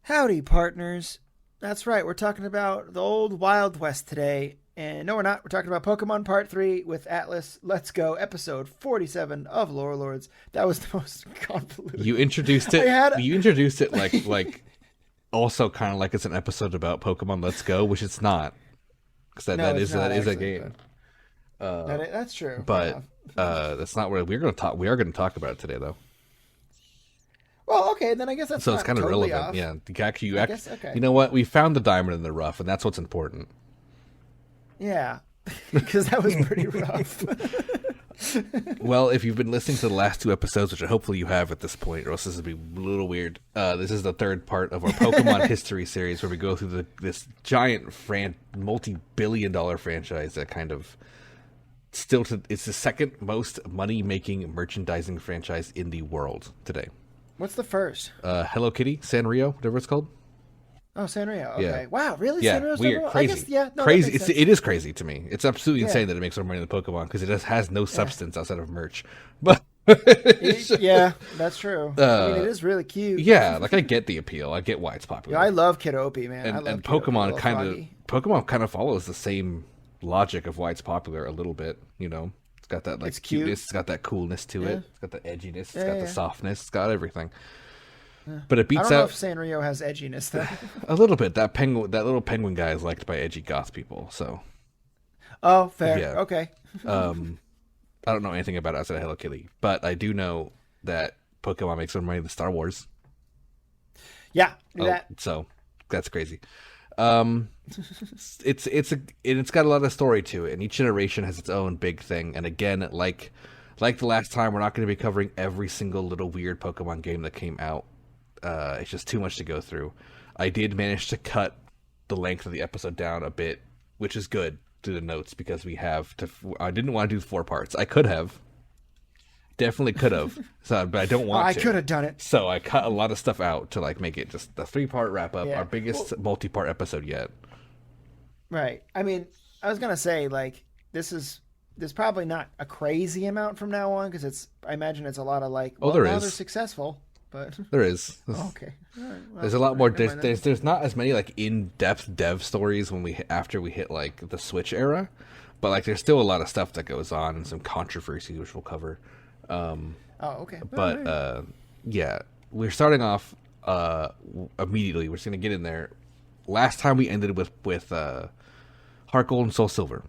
Howdy, partners. That's right, we're talking about the old Wild West today. And no, we're not. We're talking about Pokemon Part 3 with Atlas. Let's go, episode 47 of Lore Lords. That was the most convoluted. You introduced it. You introduced it like also kind of like it's an episode about Pokemon Let's Go, which it's not. Because that is a game. That's true. But that's not what we're going to talk. We are going to talk about it today, though. Well, okay, then I guess that's so it's kind of totally relevant. off. Yeah, you know what? We found the diamond in the rough, and that's what's important. Yeah, because that was pretty rough. Well, if you've been listening to the last two episodes, which hopefully you have at this point, or else this would be a little weird. This is the third part of our Pokemon history series, where we go through this giant multi-billion-dollar franchise that kind of it's the second most money-making merchandising franchise in the world today. What's the first? Hello Kitty, Sanrio, whatever it's called. Oh, Sanrio. Okay. Yeah. Wow, really? Yeah, Sanrio's weird, crazy. Crazy. It is crazy to me. It's absolutely insane that it makes more money than Pokemon because it just has no substance outside of merch. But yeah, that's true. I mean, it is really cute. Yeah, like I get the appeal. I get why it's popular. Yeah, I love Kidopie, man. And Pokemon kind of follows the same logic of why it's popular a little bit. You know, it's got that like cuteness, it's got that coolness to it, it's got the edginess, it's got the softness, it's got everything. But it beats out. I don't know if Sanrio has edginess though. A little bit. That little penguin guy is liked by edgy goth people. So. Oh, fair. Yeah. Okay. I don't know anything about it outside of Hello Kitty, but I do know that Pokemon makes more money than Star Wars. Yeah. So that's crazy. It's got a lot of story to it, and each generation has its own big thing. And again, like the last time, we're not going to be covering every single little weird Pokemon game that came out. It's just too much to go through. I did manage to cut the length of the episode down a bit, which is good to the notes because I didn't want to do 4 parts. I could have. Definitely could have. But I don't want to. I could have done it. So I cut a lot of stuff out to like make it just a 3-part wrap up, our biggest multi-part episode yet. Right. I mean, I was going to say like there's probably not a crazy amount from now on because I imagine it's a lot of like, well, now they're successful. But there is. Okay. All right. Well, there's a lot more. There's not as many like in-depth dev stories after we hit like the Switch era, but like there's still a lot of stuff that goes on and some controversies which we'll cover. Okay. But yeah, we're starting off immediately. We're just gonna get in there. Last time we ended with Heart Gold and Soul Silver.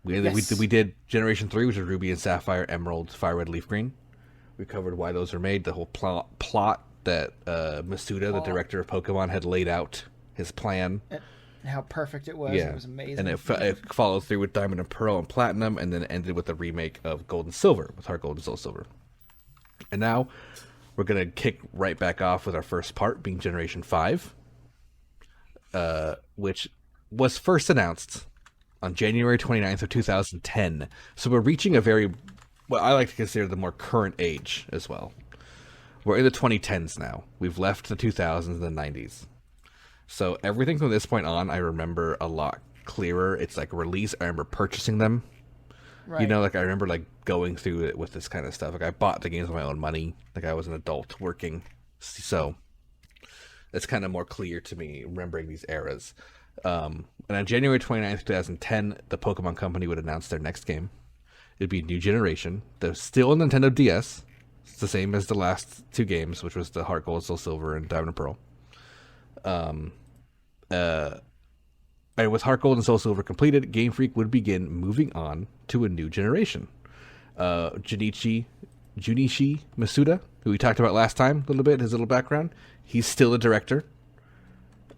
We did Generation 3, which is Ruby and Sapphire, Emerald, Fire Red, Leaf Green. We covered why those are made, the whole plot that Masuda, the director of Pokemon, had laid out, his plan. And how perfect it was. Yeah. It was amazing. And it followed through with Diamond and Pearl and Platinum, and then ended with the remake of Gold and Silver, with Heart Gold and Soul Silver. And now, we're going to kick right back off with our first part, being Generation 5, which was first announced on January 29th of 2010. So we're reaching a very... what I like to consider the more current age as well. We're in the 2010s now. We've left the 2000s and the 90s. So everything from this point on, I remember a lot clearer. It's like release. I remember purchasing them. Right. You know, like I remember like going through it with this kind of stuff. Like I bought the games with my own money. Like I was an adult working. So it's kind of more clear to me remembering these eras. And on January 29th, 2010, the Pokemon Company would announce their next game. It'd be a new generation. There's still a Nintendo DS. It's the same as the last 2 games, which was the Heart Gold, Soul Silver, and Diamond and Pearl. And with Heart Gold and Soul Silver completed, Game Freak would begin moving on to a new generation. Junichi Masuda, who we talked about last time a little bit, his little background, he's still a director.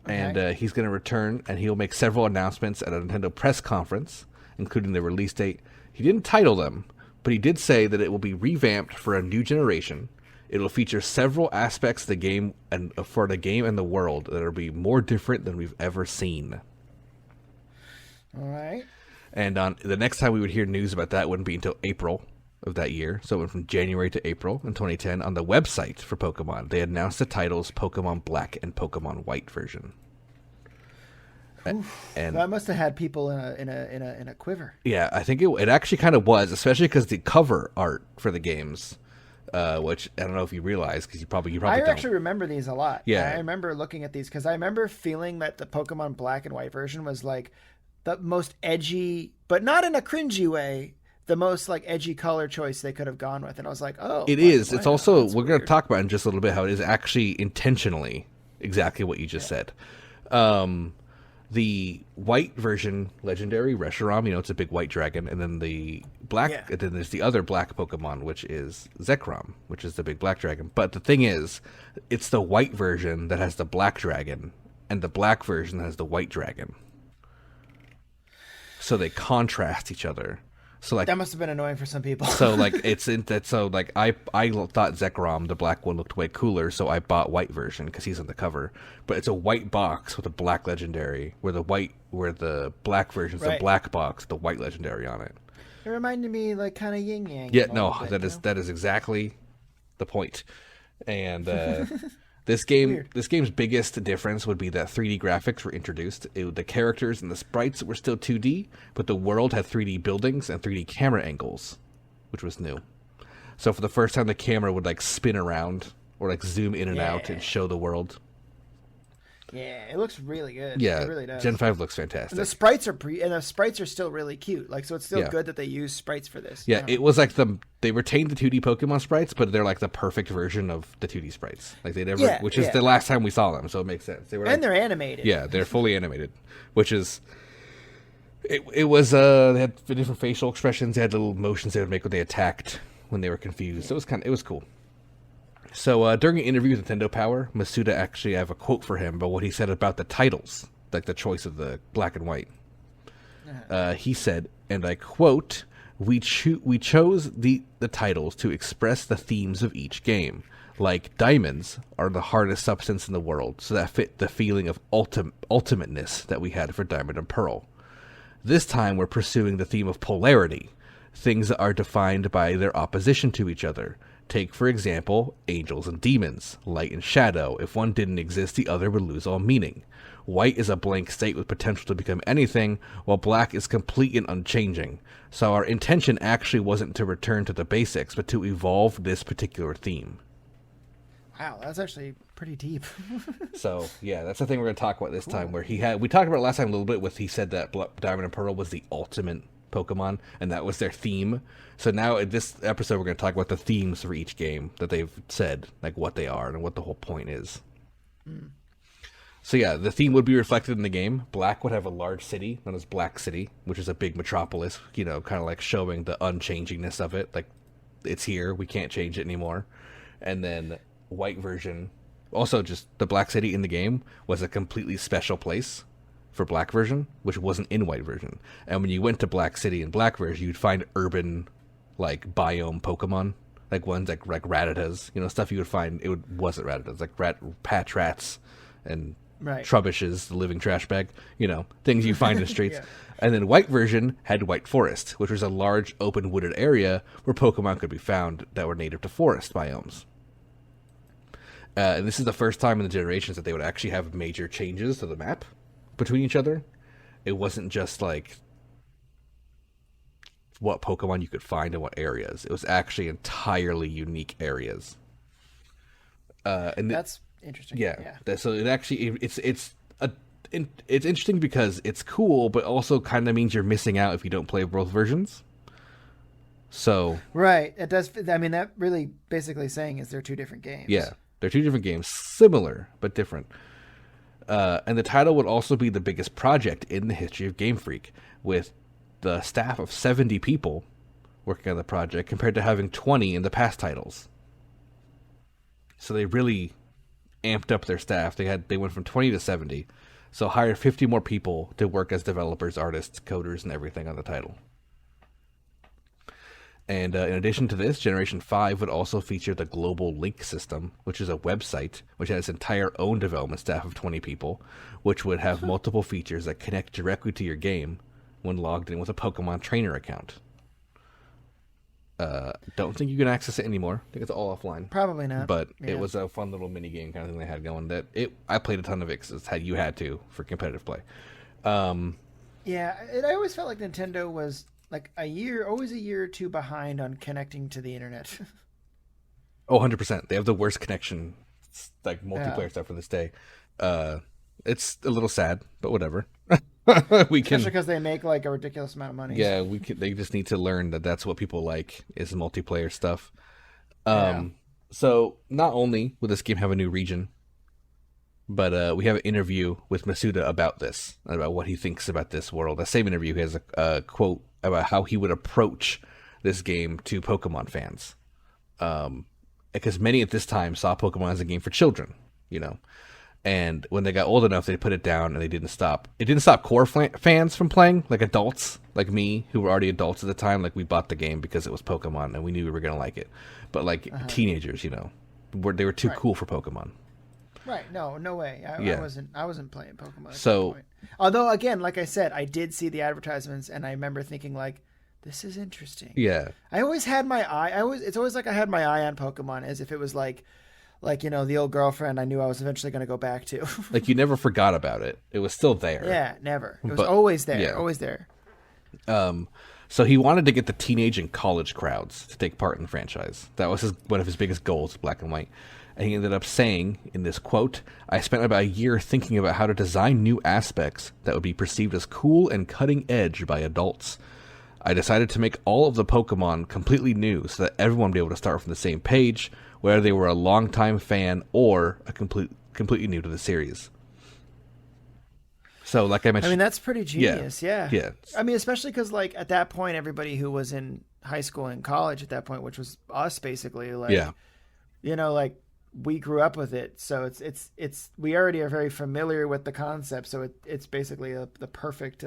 Okay. And he's going to return, and he'll make several announcements at a Nintendo press conference, including the release date. He didn't title them, but he did say that it will be revamped for a new generation. It'll feature several aspects of the game and for the game and the world that will be more different than we've ever seen. All right. And on the next time we would hear news about that wouldn't be until April of that year. So it went from January to April in 2010 on the website for Pokemon. They announced the titles Pokemon Black and Pokemon White version. And that must have had people in a quiver. Yeah, I think it actually kind of was, especially because the cover art for the games which I don't know if you realize because you probably I don't. actually remember these a lot. Yeah. I remember looking at these because I remember feeling that the Pokemon Black and White version was like the most edgy, but not in a cringy way. The most like edgy color choice they could have gone with, and I was like, "Oh, It is. why It's not? also That's we're going to weird." talk about in just a little bit how it is actually intentionally exactly what you just said. The white version, legendary Reshiram, it's a big white dragon, and then the black, Yeah. and then there's the other black Pokemon, which is Zekrom, which is the big black dragon. But the thing is, it's the white version that has the black dragon, and the black version has the white dragon. So they contrast each other. So like That must have been annoying for some people. so like it's in that. So like I thought Zekrom, the black one, looked way cooler, so I bought white version because he's on the cover. But it's a white box with a black legendary, where the black version's the Right. black box, the white legendary on it. It reminded me like kind of yin yang. Yeah, no, that is exactly the point. And this game's biggest difference would be that 3D graphics were introduced. The characters and the sprites were still 2D, but the world had 3D buildings and 3D camera angles, which was new. So for the first time, the camera would like spin around or like zoom in and out and show the world. Yeah, it looks really good. Yeah, It really does. Gen 5 looks fantastic. And the sprites are still really cute. Like, so it's still good that they use sprites for this. Yeah, it was like they retained the 2D Pokemon sprites, but they're like the perfect version of the 2D sprites. Like they never, which is the last time we saw them, so it makes sense. They were and they're animated. Yeah, they're fully animated, which is it was they had different facial expressions, they had little motions they would make when they attacked, when they were confused. So it was cool. So during an interview with Nintendo Power, Masuda actually, I have a quote for him about what he said about the titles, like the choice of the black and white. He said, and I quote, we chose the titles to express the themes of each game. Like diamonds are the hardest substance in the world, so that fit the feeling of ultimateness that we had for Diamond and Pearl. This time we're pursuing the theme of polarity, things that are defined by their opposition to each other. Take, for example, angels and demons, light and shadow. If one didn't exist, the other would lose all meaning. White is a blank state with potential to become anything, while black is complete and unchanging. So our intention actually wasn't to return to the basics, but to evolve this particular theme. Wow, that's actually pretty deep. So, yeah, that's the thing we're going to talk about this time, where we talked about it last time a little bit with, he said that Diamond and Pearl was the ultimate Pokemon, and that was their theme. So now in this episode, we're going to talk about the themes for each game that they've said, like what they are and what the whole point is. So yeah, the theme would be reflected in the game. Black would have a large city known as Black City, which is a big metropolis, kind of like showing the unchangingness of it. Like, it's here, we can't change it anymore. And then white version, also just the Black City in the game was a completely special place for black version, which wasn't in white version. And when you went to Black City in black version, you'd find urban like biome Pokemon, like ones like Rattatas, stuff you would find. Wasn't Rattatas, like patch rats and Trubbishes, the living trash bag, things you find in the streets. And then white version had White Forest, which was a large open wooded area where Pokemon could be found that were native to forest biomes. And this is the first time in the generations that they would actually have major changes to the map between each other. It wasn't just like what Pokemon you could find in what areas. It was actually entirely unique areas. And that's interesting. Yeah. So it actually it's interesting because it's cool, but also kind of means you're missing out if you don't play both versions. So right, it does. I mean, that really basically saying is they're two different games. Yeah, they're two different games, similar but different. And the title would also be the biggest project in the history of Game Freak, with the staff of 70 people working on the project compared to having 20 in the past titles. So they really amped up their staff. They went from 20 to 70, so hired 50 more people to work as developers, artists, coders, and everything on the title. And in addition to this, Generation 5 would also feature the Global Link system, which is a website which has its entire own development staff of 20 people, which would have multiple features that connect directly to your game when logged in with a Pokemon Trainer account. Don't think you can access it anymore. I think it's all offline. Probably not. But it was a fun little mini game kind of thing they had going. I played a ton of it because you had to for competitive play. Yeah, I always felt like Nintendo was like always a year or two behind on connecting to the internet. Oh, 100%. They have the worst connection, like Yeah. multiplayer stuff for this day. Uh, it's a little sad, but whatever. we Especially can, because they make like a ridiculous amount of money. yeah, we can. They just need to learn that that's what people like is multiplayer stuff. Yeah. So not only will this game have a new region, but we have an interview with Masuda about this, about what he thinks about this world. The same interview, he has a quote about how he would approach this game to Pokemon fans. Because many at this time saw Pokemon as a game for children, you know. And when they got old enough, they put it down and they didn't stop. It didn't stop core fans from playing, like adults, like me, who were already adults at the time. Like, we bought the game because it was Pokemon and we knew we were going to like it. But, like, teenagers, you know, they were too Right. cool for Pokemon. Right. No, no way. Yeah. I wasn't playing Pokemon at So- that point. Although, again, like I said, I did see the advertisements, and I remember thinking, like, this is interesting. Yeah. I always had my eye. It's always like I had my eye on Pokemon, as if it was like you know, the old girlfriend I knew I was eventually going to go back to. Like, you never forgot about it. It was still there. Yeah, never. It was But- always there. yeah. Always there. So he wanted to get the teenage and college crowds to take part in the franchise. That was one of his biggest goals, Black and White. And he ended up saying in this quote, "I spent about a year thinking about how to design new aspects that would be perceived as cool and cutting edge by adults. I decided to make all of the Pokemon completely new so that everyone would be able to start from the same page, whether they were a longtime fan or a completely new to the series." So, like I I mentioned, mean, that's pretty genius. Yeah. yeah. I mean, especially because, like, at that point, everybody who was in high school and college at that point, which was us basically, like, Yeah. you know, like, we grew up with it. So we already are very familiar with the concept. So it's basically the perfect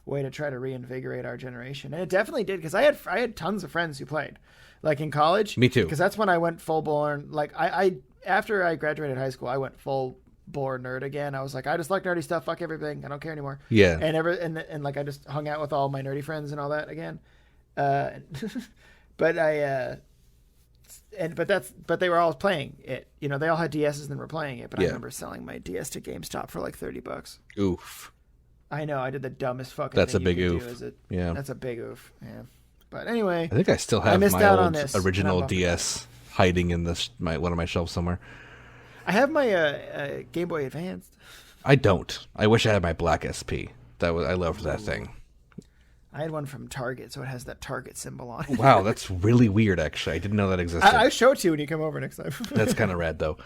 way to try to reinvigorate our generation. And it definitely did, because I had tons of friends who played, like, in college. Me too. Because that's when I went full born. Like, I after I graduated high school, I went full bore nerd again. I was like, I just like nerdy stuff. Fuck everything. I don't care anymore. Yeah. And like, I just hung out with all my nerdy friends and all that again. But but they were all playing it. You know, they all had DSs and were playing it. But I Yeah. remember selling my DS to GameStop for like $30. Oof. I know, I did the dumbest fucking. That's thing a big you could oof. do Yeah. That's a big oof. Yeah. But anyway, I think I still I have missed my out on old this, and original I'm bummed. DS hiding in one of my shelves somewhere. I have my Game Boy Advanced. I don't. I wish I had my Black SP. I loved that thing. I had one from Target, so it has that Target symbol on it. Wow, that's really weird. Actually, I didn't know that existed. I show it to you when you come over next time. That's kind of rad, though.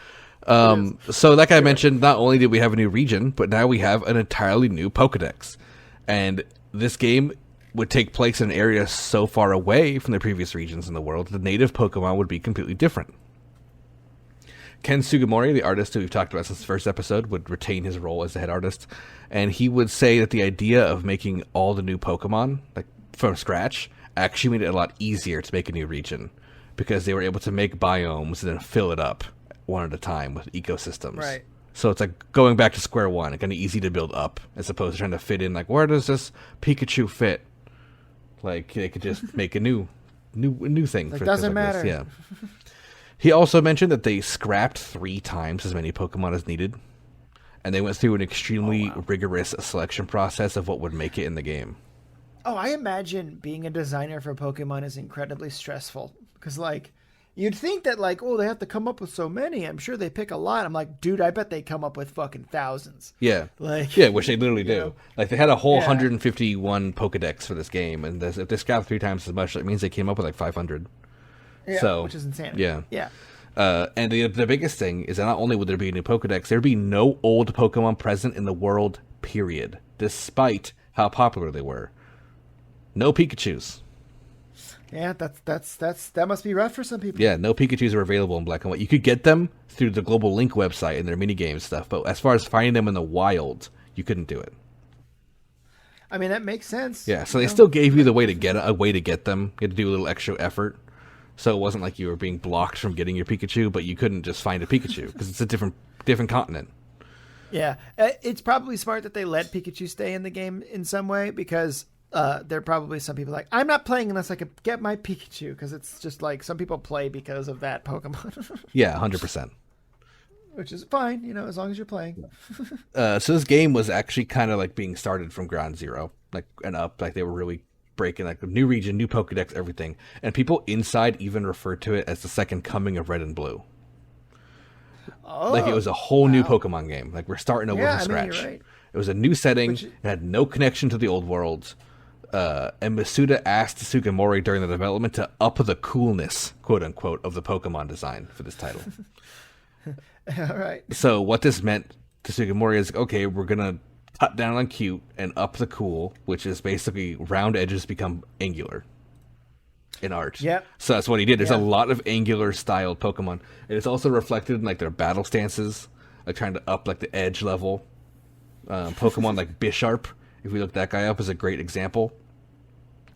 So, like I mentioned, not only did we have a new region, but now we have an entirely new Pokedex. And this game would take place in an area so far away from the previous regions in the world, the native Pokemon would be completely different. Ken Sugimori, the artist who we've talked about since the first episode, would retain his role as the head artist. And he would say that the idea of making all the new Pokemon, like, from scratch, actually made it a lot easier to make a new region. Because they were able to make biomes and then fill it up one at a time with ecosystems. Right. So it's like going back to square one, kind of easy to build up, as opposed to trying to fit in, like, where does this Pikachu fit? Like, they could just make a new thing. It for doesn't things like matter. this. Yeah. He also mentioned that they scrapped 3 times as many Pokemon as needed, and they went through an extremely rigorous selection process of what would make it in the game. Oh, I imagine being a designer for Pokemon is incredibly stressful. Because, like, you'd think that, like, oh, they have to come up with so many. I'm sure they pick a lot. I'm like, dude, I bet they come up with fucking thousands. Yeah. Like, Yeah, which they literally do. know. Like, they had a whole Yeah. 151 Pokedex for this game, and if they scrapped 3 times as much, that means they came up with, like, 500. Yeah, So, which is insane. yeah. Yeah. And the biggest thing is that not only would there be a new Pokedex, there'd be no old Pokemon present in the world, period, despite how popular they were. No Pikachus. Yeah, that must be rough for some people. Yeah, no Pikachus are available in Black and White. You could get them through the Global Link website and their minigame stuff, but as far as finding them in the wild, you couldn't do it. I mean, that makes sense. Yeah, so you they know? still gave you a way to get them. You had to do a little extra effort. So it wasn't like you were being blocked from getting your Pikachu, but you couldn't just find a Pikachu because it's a different continent. Yeah, it's probably smart that they let Pikachu stay in the game in some way, because there are probably some people like, I'm not playing unless I can get my Pikachu, because it's just like some people play because of that Pokemon, Yeah, 100%. which is fine, you know, as long as you're playing. So this game was actually kind of like being started from ground zero, like and up. Like they were really breaking like a new region, new Pokedex, everything. And people inside even referred to it as the second coming of Red and Blue. Oh, Like it was a whole new Pokemon game. Like we're starting over from scratch. You're right. It was a new setting. It had no connection to the old world. And Masuda asked Sugimori during the development to up the coolness, quote unquote, of the Pokemon design for this title. All right. So what this meant to Sugimori is, okay, we're going to cut down on cute and up the cool, which is basically round edges become angular in art. Yep. So that's what he did. There's a lot of angular styled Pokemon. And it's also reflected in like their battle stances, like trying to up like the edge level. Pokemon like Bisharp, if we look that guy up, is a great example.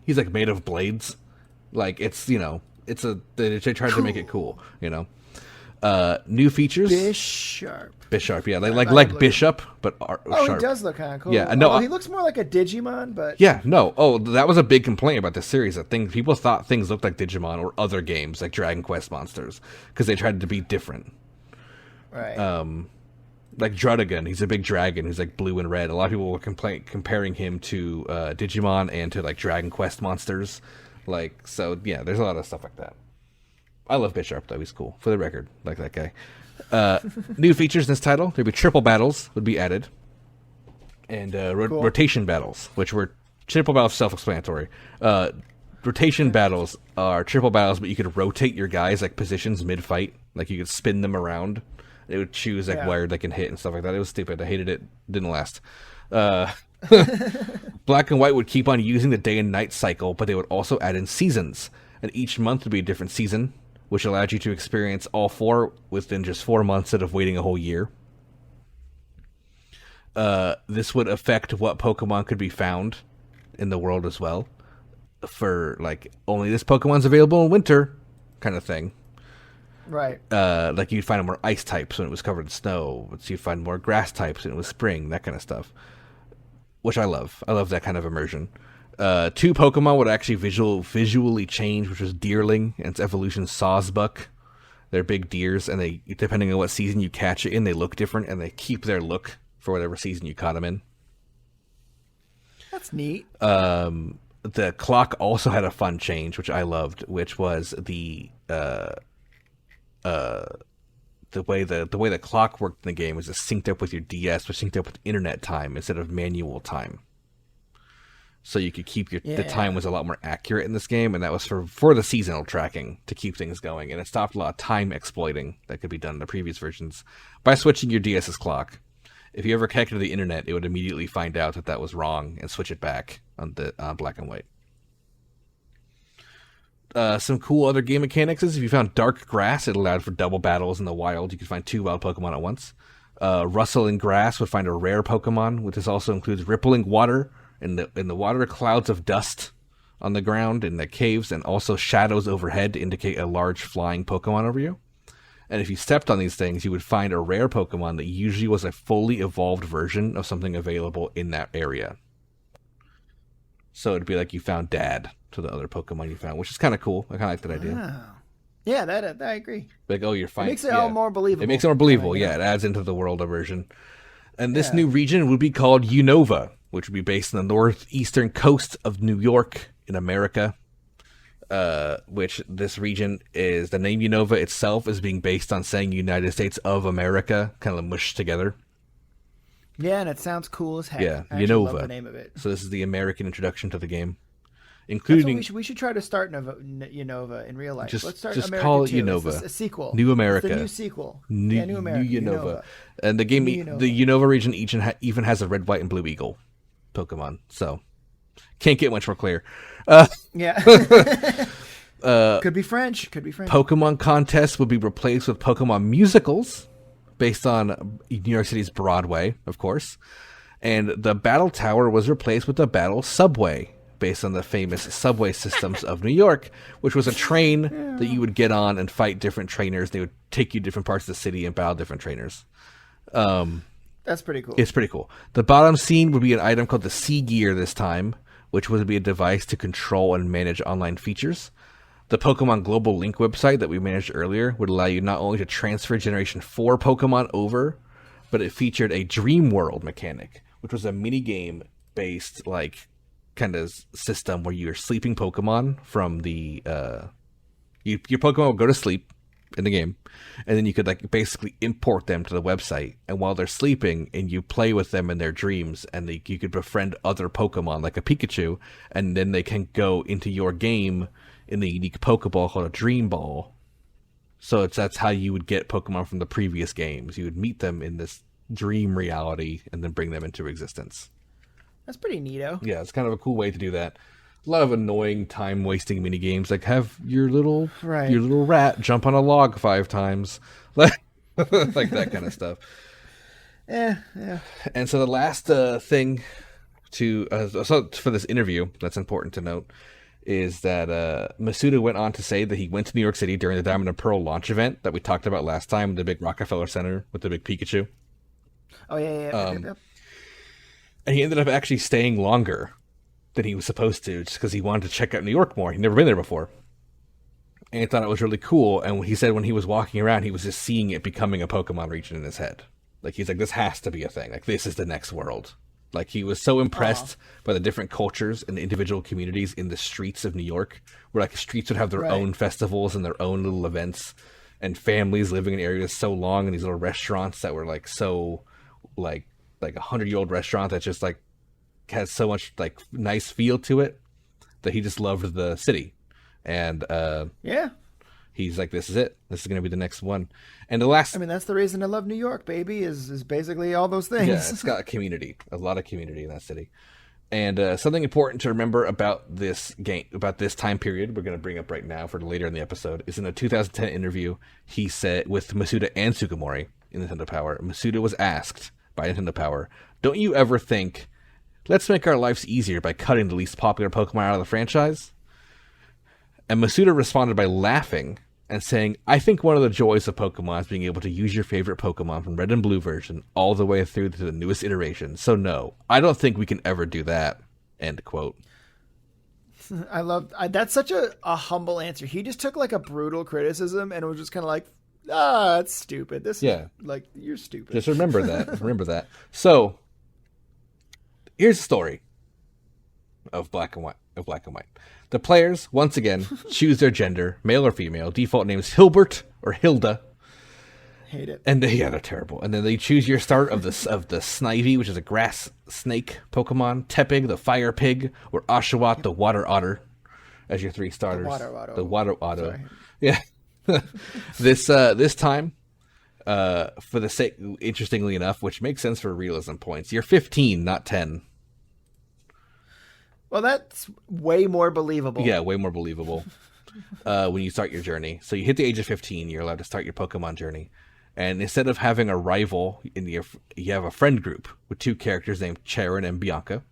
He's like made of blades. Like it's, you know, they tried to make it cool, you know. New features. Bisharp, yeah, like Bishop, but sharp. He does look kind of cool. Yeah, no, he looks more like a Digimon, but yeah, no. Oh, that was a big complaint about this series. That people thought things looked like Digimon or other games like Dragon Quest monsters because they tried to be different. Right. Like Drudigan, he's a big dragon who's like blue and red. A lot of people were comparing him to Digimon and to like Dragon Quest monsters. Like, so yeah, there's a lot of stuff like that. I love Bisharp though; he's cool. For the record, like that guy. New features in this title: there'd be triple battles would be added, and rotation battles, which were triple battles self-explanatory. Rotation battles are triple battles, but you could rotate your guys like positions mid-fight, like you could spin them around. It would choose like where they can hit and stuff like that. It was stupid. I hated it. Didn't last. Black and White would keep on using the day and night cycle, but they would also add in seasons, and each month would be a different season, which allowed you to experience all four within just 4 months instead of waiting a whole year. This would affect what Pokemon could be found in the world as well. For, like, only this Pokemon's available in winter kind of thing. Right. Like, you'd find more ice types when it was covered in snow. So you'd find more grass types when it was spring, that kind of stuff. Which I love. I love that kind of immersion. 2 Pokemon would actually visually change, which was Deerling and its evolution Sawsbuck. They're big deers, and they, depending on what season you catch it in, they look different, and they keep their look for whatever season you caught them in. That's neat. The clock also had a fun change, which I loved, which was the way the clock worked in the game was it synced up with your DS, which synced up with internet time instead of manual time. So you could keep the time was a lot more accurate in this game, and that was for the seasonal tracking to keep things going, and it stopped a lot of time exploiting that could be done in the previous versions by switching your DS's clock. If you ever connected to the internet, it would immediately find out that was wrong and switch it back on the Black and White. Some cool other game mechanics is if you found dark grass, it allowed for double battles in the wild. You could find 2 wild Pokemon at once. Rustling grass would find a rare Pokemon, which also includes rippling water in the water, clouds of dust on the ground in the caves, and also shadows overhead to indicate a large flying Pokemon over you. And if you stepped on these things, you would find a rare Pokemon that usually was a fully evolved version of something available in that area. So it'd be like you found Dad to the other Pokemon you found, which is kind of cool. I kind of like that idea. Wow. Yeah, that I agree. Like, oh, you're fine. It makes it all more believable. It makes it more believable, yeah. It adds into the world immersion. And this new region would be called Unova, which would be based on the northeastern coast of New York in America. Which this region is, the name Unova itself is being based on saying United States of America, kind of mushed together. Yeah, and it sounds cool as heck. Yeah, I Unova. love the name of it. So this is the American introduction to the game, including. We should try to start Unova in real life. Let's start. Just America call it 2. Unova. It's a sequel. New America. It's the new sequel. New America. New Unova. And the game, the Unova region even has a red, white, and blue eagle Pokemon. So can't get much more clear. Yeah. Could be French. Pokemon contests would be replaced with Pokemon musicals based on New York City's Broadway, of course. And the Battle Tower was replaced with the Battle Subway based on the famous subway systems of New York, which was a train that you would get on and fight different trainers. They would take you to different parts of the city and battle different trainers. That's pretty cool. It's pretty cool. The bottom scene would be an item called the Sea Gear this time, which would be a device to control and manage online features. The Pokemon Global Link website that we managed earlier would allow you not only to transfer Generation 4 Pokemon over, but it featured a Dream World mechanic, which was a mini-game based, like, kind of system where you're sleeping Pokemon from the your Pokemon will go to sleep in the game, and then you could like basically import them to the website, and while they're sleeping and you play with them in their dreams, and you could befriend other Pokemon like a Pikachu, and then they can go into your game in the unique Pokeball called a Dream Ball. So that's how you would get Pokemon from the previous games. You would meet them in this dream reality and then bring them into existence. That's pretty neato. Yeah, it's kind of a cool way to do that. A lot of annoying time wasting mini games, like have your little rat jump on a log 5 times, like that kind of stuff. Yeah. And so the last thing to for this interview that's important to note is that Masuda went on to say that he went to New York City during the Diamond and Pearl launch event that we talked about last time, the big Rockefeller Center with the big Pikachu. Oh yeah. And he ended up actually staying longer than he was supposed to, just because he wanted to check out New York more. He'd never been there before. And he thought it was really cool. And he said when he was walking around, he was just seeing it becoming a Pokemon region in his head. Like, he's like, this has to be a thing. Like, this is the next world. Like, he was so impressed by the different cultures and the individual communities in the streets of New York, where, like, streets would have their own festivals and their own little events, and families living in areas so long, and these little restaurants that were, like, so, like a 100-year-old restaurant that just, like, has so much like nice feel to it that he just loved the city. And he's like, this is it, this is gonna be the next one. And the last, I mean, that's the reason I love New York, baby, is basically all those things. Yeah, it's got a lot of community in that city. And something important to remember about this game, about this time period we're going to bring up right now for later in the episode, is in a 2010 interview he said with Masuda and Sugimori in Nintendo Power. Masuda was asked by Nintendo Power, don't you ever think, let's make our lives easier by cutting the least popular Pokemon out of the franchise? And Masuda responded by laughing and saying, I think one of the joys of Pokemon is being able to use your favorite Pokemon from Red and Blue version all the way through to the newest iteration. So no, I don't think we can ever do that. End quote. That's such a humble answer. He just took like a brutal criticism and was just kind of like, that's stupid. This is like, you're stupid. Just remember that. Remember that. So, here's the story of Black and White. The players, once again, choose their gender, male or female. Default names Hilbert or Hilda. Hate it. And they're terrible. And then they choose your start of the Snivy, which is a grass snake Pokemon, Tepig, the fire pig, or Oshawott, the water otter, as your 3 starters. The water otter. Sorry. Yeah. This time, for the sake, interestingly enough, which makes sense for realism points, you're 15, not 10. Well, that's way more believable. Yeah, way more believable when you start your journey. So you hit the age of 15, you're allowed to start your Pokemon journey. And instead of having a rival, you have a friend group with 2 characters named Charon and Bianca.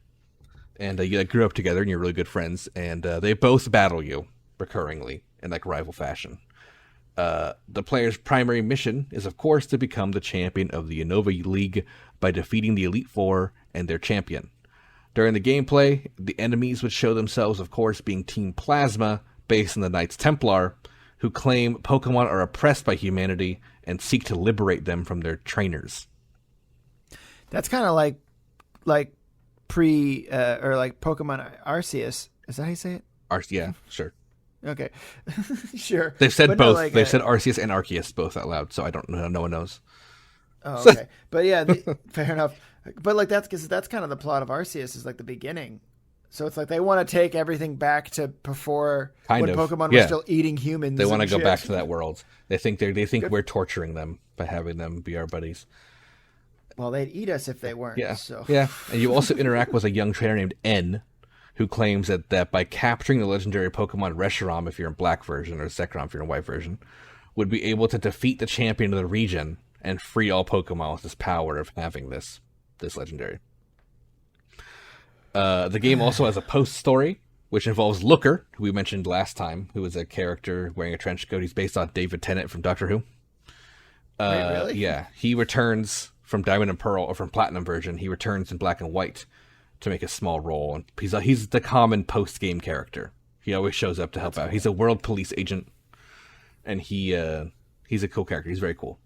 And you grew up together and you're really good friends. And they both battle you recurringly in like rival fashion. The player's primary mission is, of course, to become the champion of the Unova League by defeating the Elite Four and their champion. During the gameplay, the enemies would show themselves, of course, being Team Plasma, based on the Knights Templar, who claim Pokemon are oppressed by humanity and seek to liberate them from their trainers. That's kind of like or like Pokemon Arceus. Is that how you say it? Yeah, sure. Okay, sure. They've said both. They've said Arceus and Arceus both out loud, so I don't know. No one knows. Oh, okay. But yeah, fair enough. But like that's kind of the plot of Arceus, is like the beginning. So it's like they want to take everything back to before when Pokemon were still eating humans. They want to go back to that world. They think we're torturing them by having them be our buddies. Well, they'd eat us if they weren't. Yeah. So. Yeah. And you also interact with a young trainer named N, who claims that by capturing the legendary Pokemon Reshiram if you're in black version, or Zekrom if you're in white version, would be able to defeat the champion of the region and free all Pokemon with this power of having this legendary. The game also has a post-story, which involves Looker, who we mentioned last time, who is a character wearing a trench coat. He's based on David Tennant from Doctor Who. Wait, really? Yeah. He returns from Diamond and Pearl, or from Platinum version. He returns in Black and White to make a small role. And he's the common post-game character. He always shows up to help out. He's a world police agent, and he's a cool character. He's very cool.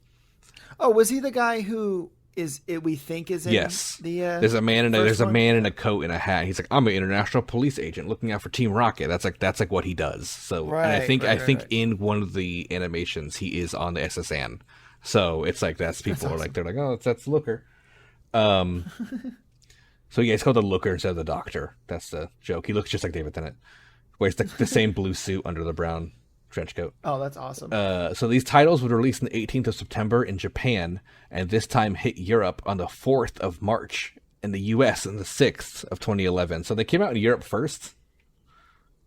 Oh, was he the guy who we think is in Yes. the There's a man first one? in a coat and a hat. He's like, I'm an international police agent looking out for Team Rocket. That's like what he does. So and I think Right. in one of the animations he is on the SSN. So it's like that's people are awesome. like they're like, oh, that's Looker. Um so yeah, it's called the Looker instead of the Doctor. That's the joke. He looks just like David Tennant. Wears the same blue suit under the brown trench coat. Oh, that's awesome. So these titles would release on the 18th of September in Japan, and this time hit Europe on the 4th of March, in the US on the 6th of 2011. So they came out in Europe first,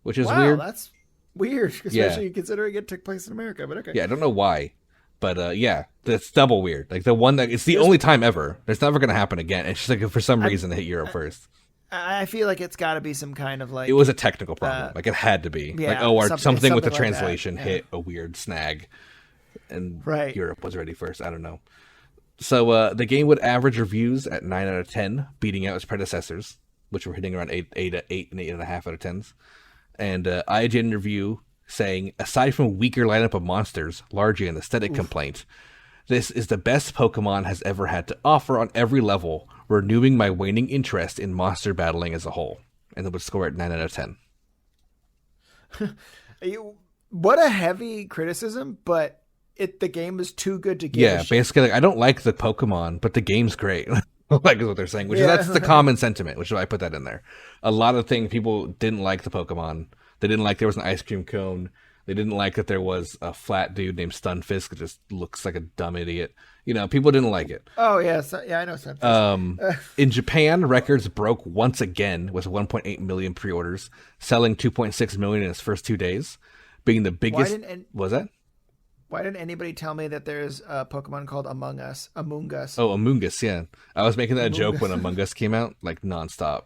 which is weird. That's weird, especially considering it took place in America. But okay. Yeah, I don't know why, but yeah, that's double weird. Like the one that it's the only time ever. It's never going to happen again. It's just like for some reason they hit Europe first. I feel like it's got to be some kind of like It was a technical problem. Like it had to be. yeah, or something with the something like that. translation Yeah. hit a weird snag, and Right. Europe was ready first. I don't know. So the game would average reviews at 9 out of 10, beating out its predecessors, which were hitting around 8 and 8.5 out of 10s. And IGN review saying, aside from a weaker lineup of monsters, largely an aesthetic complaint, this is the best Pokemon has ever had to offer on every level, renewing my waning interest in monster battling as a whole. And it would score at 9 out of 10. What a heavy criticism, but the game is too good to give. Yeah, basically, like, I don't like the Pokemon, but the game's great. Like is what they're saying, which is that's the common sentiment, which is why I put that in there. A lot of things people didn't like the Pokemon. They didn't like there was an ice cream cone. They didn't like that there was a flat dude named Stunfisk that just looks like a dumb idiot. You know, people didn't like it. Oh yeah, I know something. In Japan, records broke once again with 1.8 million pre-orders, selling 2.6 million in its first 2 days, being the biggest. Was that? Why didn't anybody tell me that there's a Pokemon called Among Us? Oh, Among Us, yeah. I was making that joke when Among Us came out, like nonstop.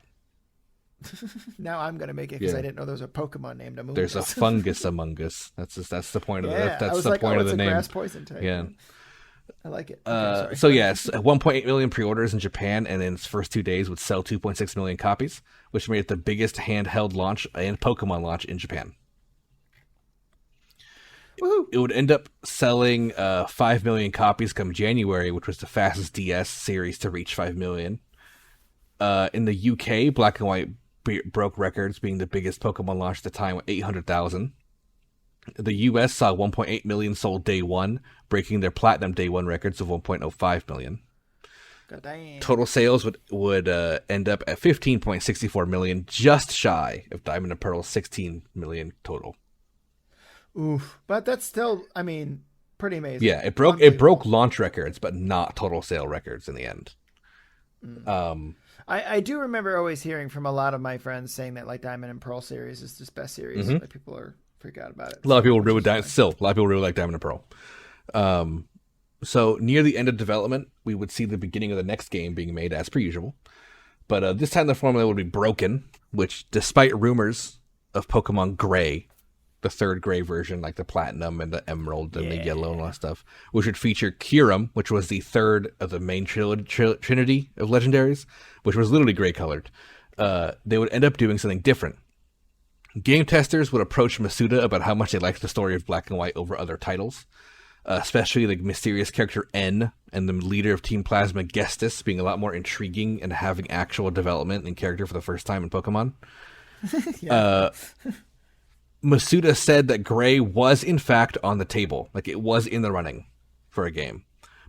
Now I'm gonna make it because I didn't know there was a Pokemon named Among Us. There's a fungus Among Us. That's the point of that's the like, point of the it's a name. grass poison type. Yeah. I like it. Okay, So yes, 1.8 million pre-orders in Japan, and in its first 2 days would sell 2.6 million copies, which made it the biggest handheld launch and Pokemon launch in Japan. Woohoo. It would end up selling 5 million copies come January, which was the fastest DS series to reach 5 million. In the UK, Black and White broke records, being the biggest Pokemon launch at the time with 800,000. The US saw 1.8 million sold day one, breaking their platinum day one records of 1.05 million. God damn. Total sales would end up at 15.64 million, just shy of Diamond and Pearl's 16 million total. Oof. But that's still, I mean, pretty amazing. Yeah, it broke launch records, but not total sale records in the end. I do remember always hearing from a lot of my friends saying that like Diamond and Pearl series is the best series. Like people are freak out about it. A lot of people really like Diamond and Pearl. So near the end of development, we would see the beginning of the next game being made as per usual. But this time the formula would be broken, which despite rumors of Pokemon Gray, the third Gray version, like the Platinum and the Emerald and the Yellow and all that stuff, which would feature Kyurem, which was the third of the main trinity of legendaries, which was literally gray colored. They would end up doing something different. Game testers would approach Masuda about how much they liked the story of Black and White over other titles, especially the mysterious character N and the leader of Team Plasma Gestus being a lot more intriguing and having actual development in character for the first time in Pokemon. Masuda said that Gray was in fact on the table, like it was in the running for a game,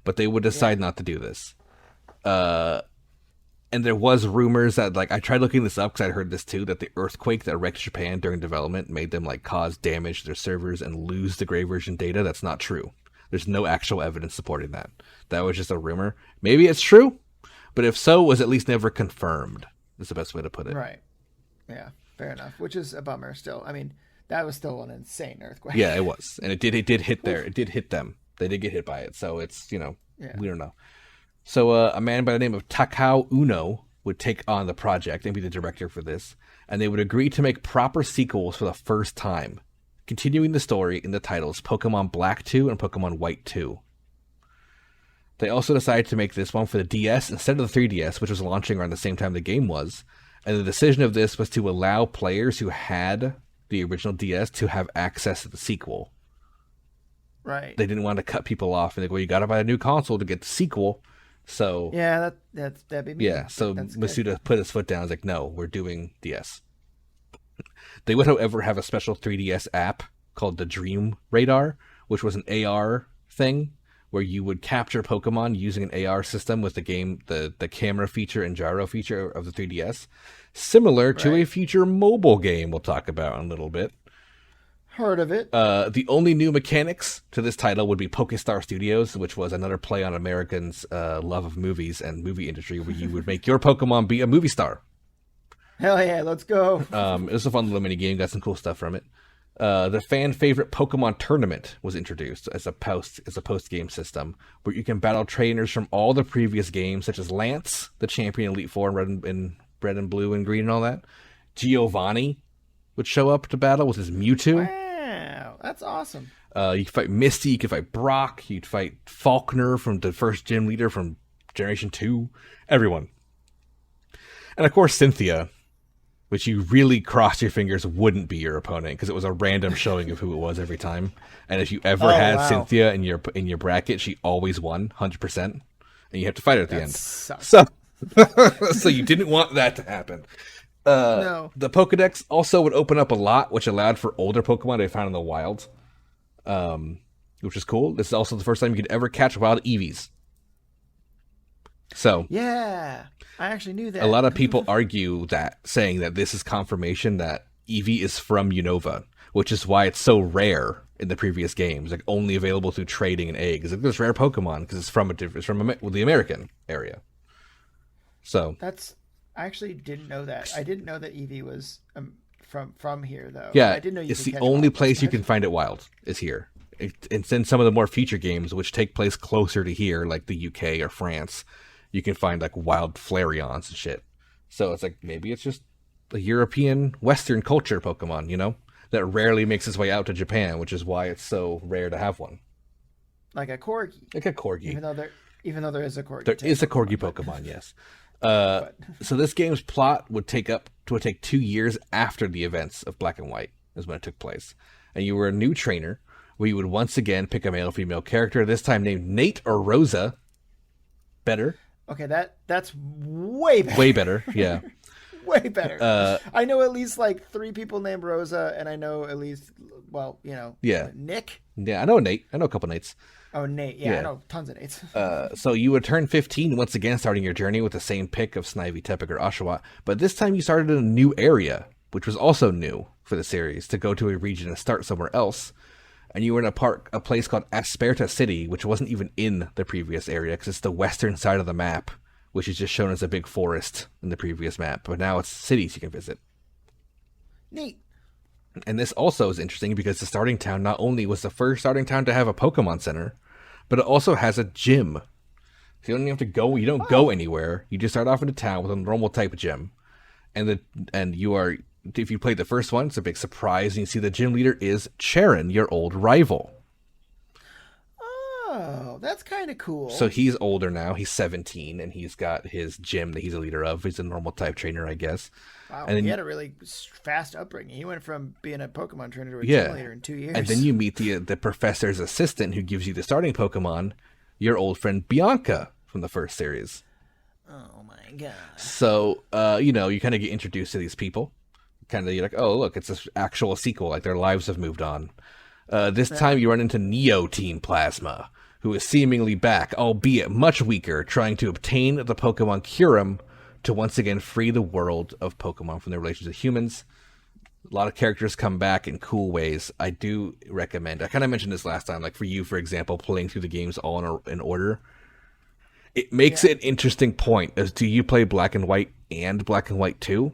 but they would decide not to do this. And there was rumors that, like, I tried looking this up because I'd heard this too, that the earthquake that wrecked Japan during development made them like cause damage to their servers and lose the Gray version data. That's not true. There's no actual evidence supporting that. That was just a rumor. Maybe it's true, but if so, it was at least never confirmed. That's the best way to put it. Right. Yeah, fair enough. Which is a bummer still. I mean, that was still an insane earthquake. Yeah, it was. And it did hit there. It did hit them. They did get hit by it. So it's, we don't know. So a man by the name of Takao Uno would take on the project and be the director for this. And they would agree to make proper sequels for the first time, continuing the story in the titles Pokemon Black 2 and Pokemon White 2. They also decided to make this one for the DS instead of the 3DS, which was launching around the same time the game was. And the decision of this was to allow players who had the original DS to have access to the sequel. Right. They didn't want to cut people off and they go, you got to buy a new console to get the sequel. So Yeah, that'd be me. yeah, so That's good. Masuda put his foot down. Was like, no, we're doing DS. They would, however, have a special 3DS app called the Dream Radar, which was an AR thing where you would capture Pokemon using an AR system with the camera feature and gyro feature of the 3DS, similar to a Right. future mobile game we'll talk about in a little bit. Heard of it? The only new mechanics to this title would be Pokestar Studios, which was another play on Americans' love of movies and movie industry, where you would make your Pokemon be a movie star. Hell yeah, let's go. It was a fun little mini game. Got some cool stuff from it. The fan favorite Pokemon Tournament was introduced as a post game system where you can battle trainers from all the previous games, such as Lance, the champion Elite Four in red and blue and green and all that. Giovanni would show up to battle with his Mewtwo. Wow, that's awesome. You could fight Misty, you could fight Brock, you'd fight Faulkner from the first gym leader from Generation 2. Everyone. And of course Cynthia, which you really crossed your fingers wouldn't be your opponent because it was a random showing of who it was every time. And if you ever had wow. Cynthia in your bracket, she always won 100%, and you have to fight her at the That end. sucks. So, so you didn't want that to happen. No. The Pokedex also would open up a lot, which allowed for older Pokemon they found in the wild, which is cool. This is also the first time you could ever catch wild Eevees. So Yeah, I actually knew that. a lot of people argue that, saying that this is confirmation that Eevee is from Unova, which is why it's so rare in the previous games, like only available through trading and eggs. Like this rare Pokemon because it's from the American area. So I actually didn't know that. I didn't know that Eevee was from here though. yeah, I didn't know you it's could the catch only wild place you Pokemon. can find it wild is here. It's in some of the more feature games, which take place closer to here, like the UK or France. You can find like wild Flareons and shit. So it's like maybe it's just a European Western culture Pokemon, that rarely makes its way out to Japan, which is why it's so rare to have one. Like a corgi. Like a corgi. Even though there is a corgi. There type is a corgi Pokemon, yes. but So this game's plot would take 2 years after the events of Black and White is when it took place. And you were a new trainer where you would once again pick a male or female character, this time named Nate or Rosa. Better. okay, that's way better. Way better, yeah. Way better. I know at least like 3 people named Rosa, and I know at least Yeah. Nick. Yeah, I know Nate. I know a couple Nates. Oh, Nate. Yeah, Yeah. I know tons of Nates. So you would turn 15 once again, starting your journey with the same pick of Snivy, Tepig, or Oshawott. But this time you started in a new area, which was also new for the series, to go to a region and start somewhere else. And you were in a place called Asperta City, which wasn't even in the previous area because it's the western side of the map, which is just shown as a big forest in the previous map. But now it's cities you can visit. Neat. And this also is interesting because the starting town not only was the first starting town to have a Pokemon Center, but it also has a gym. So you don't even have to go. You don't go anywhere. You just start off in a town with a normal type of gym, and you are. If you played the first one, it's a big surprise, and you see the gym leader is Charon, your old rival. Oh, that's kind of cool. So he's older now. He's 17, and he's got his gym that he's a leader of. He's a normal type trainer, I guess. Wow, and then, he had a really fast upbringing. He went from being a Pokemon trainer to a Yeah. gym leader in 2 years. And then you meet the professor's assistant who gives you the starting Pokemon, your old friend Bianca from the first series. Oh my god. So, you kind of get introduced to these people. Kind of, you're like, oh, look, it's an actual sequel. Like, their lives have moved on. This time you run into Neo Team Plasma, who is seemingly back, albeit much weaker, trying to obtain the Pokemon Kyurem to once again free the world of Pokemon from their relations with humans. A lot of characters come back in cool ways. I do recommend, I kind of mentioned this last time, like for you, for example, playing through the games all in order. It makes it an interesting point as do you play Black and White and Black and White 2?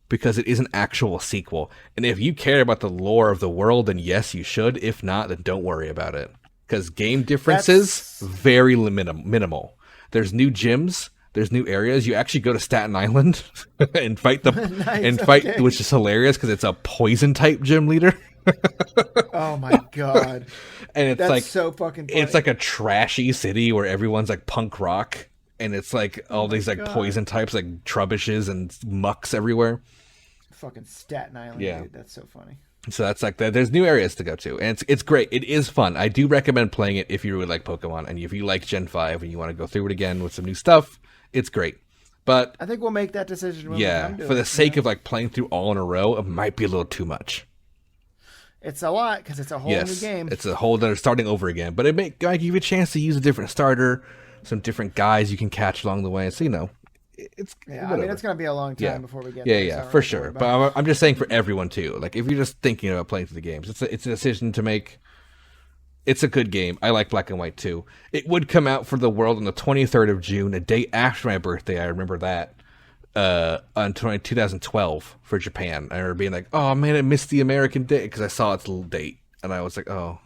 Because it is an actual sequel. And if you care about the lore of the world, then yes, you should. If not, then don't worry about it. Because game differences, very minimal. There's new gyms. There's new areas. You actually go to Staten Island and fight Nice, which is hilarious because it's a poison type gym leader. Oh my god. And it's That's like so fucking funny. It's like a trashy city where everyone's like punk rock, and it's like all these like poison types, like Trubbishes and mucks everywhere. Fucking Staten Island, Yeah. dude. That's so funny. So that's like there's new areas to go to, and it's great. It is fun. I do recommend playing it if you really like Pokemon, and if you like Gen 5 and you want to go through it again with some new stuff, it's great. But I think we'll make that decision when we yeah, come to for it, the sake of like playing through all in a row, it might be a little too much. It's a lot because it's a whole new game. It's a whole other starting over again, but it might give you a chance to use a different starter, some different guys you can catch along the way. So it's I mean, it's gonna be a long time before we get there. there. Yeah, for sure. But I'm just saying for everyone too. Like if you're just thinking about playing through the games, it's a decision to make. It's a good game. I like Black and White too. It would come out for the world on the 23rd of June, a day after my birthday. I remember that. On 2012 for Japan. I remember being like, oh man, I missed the American date because I saw its little date. And I was like, oh,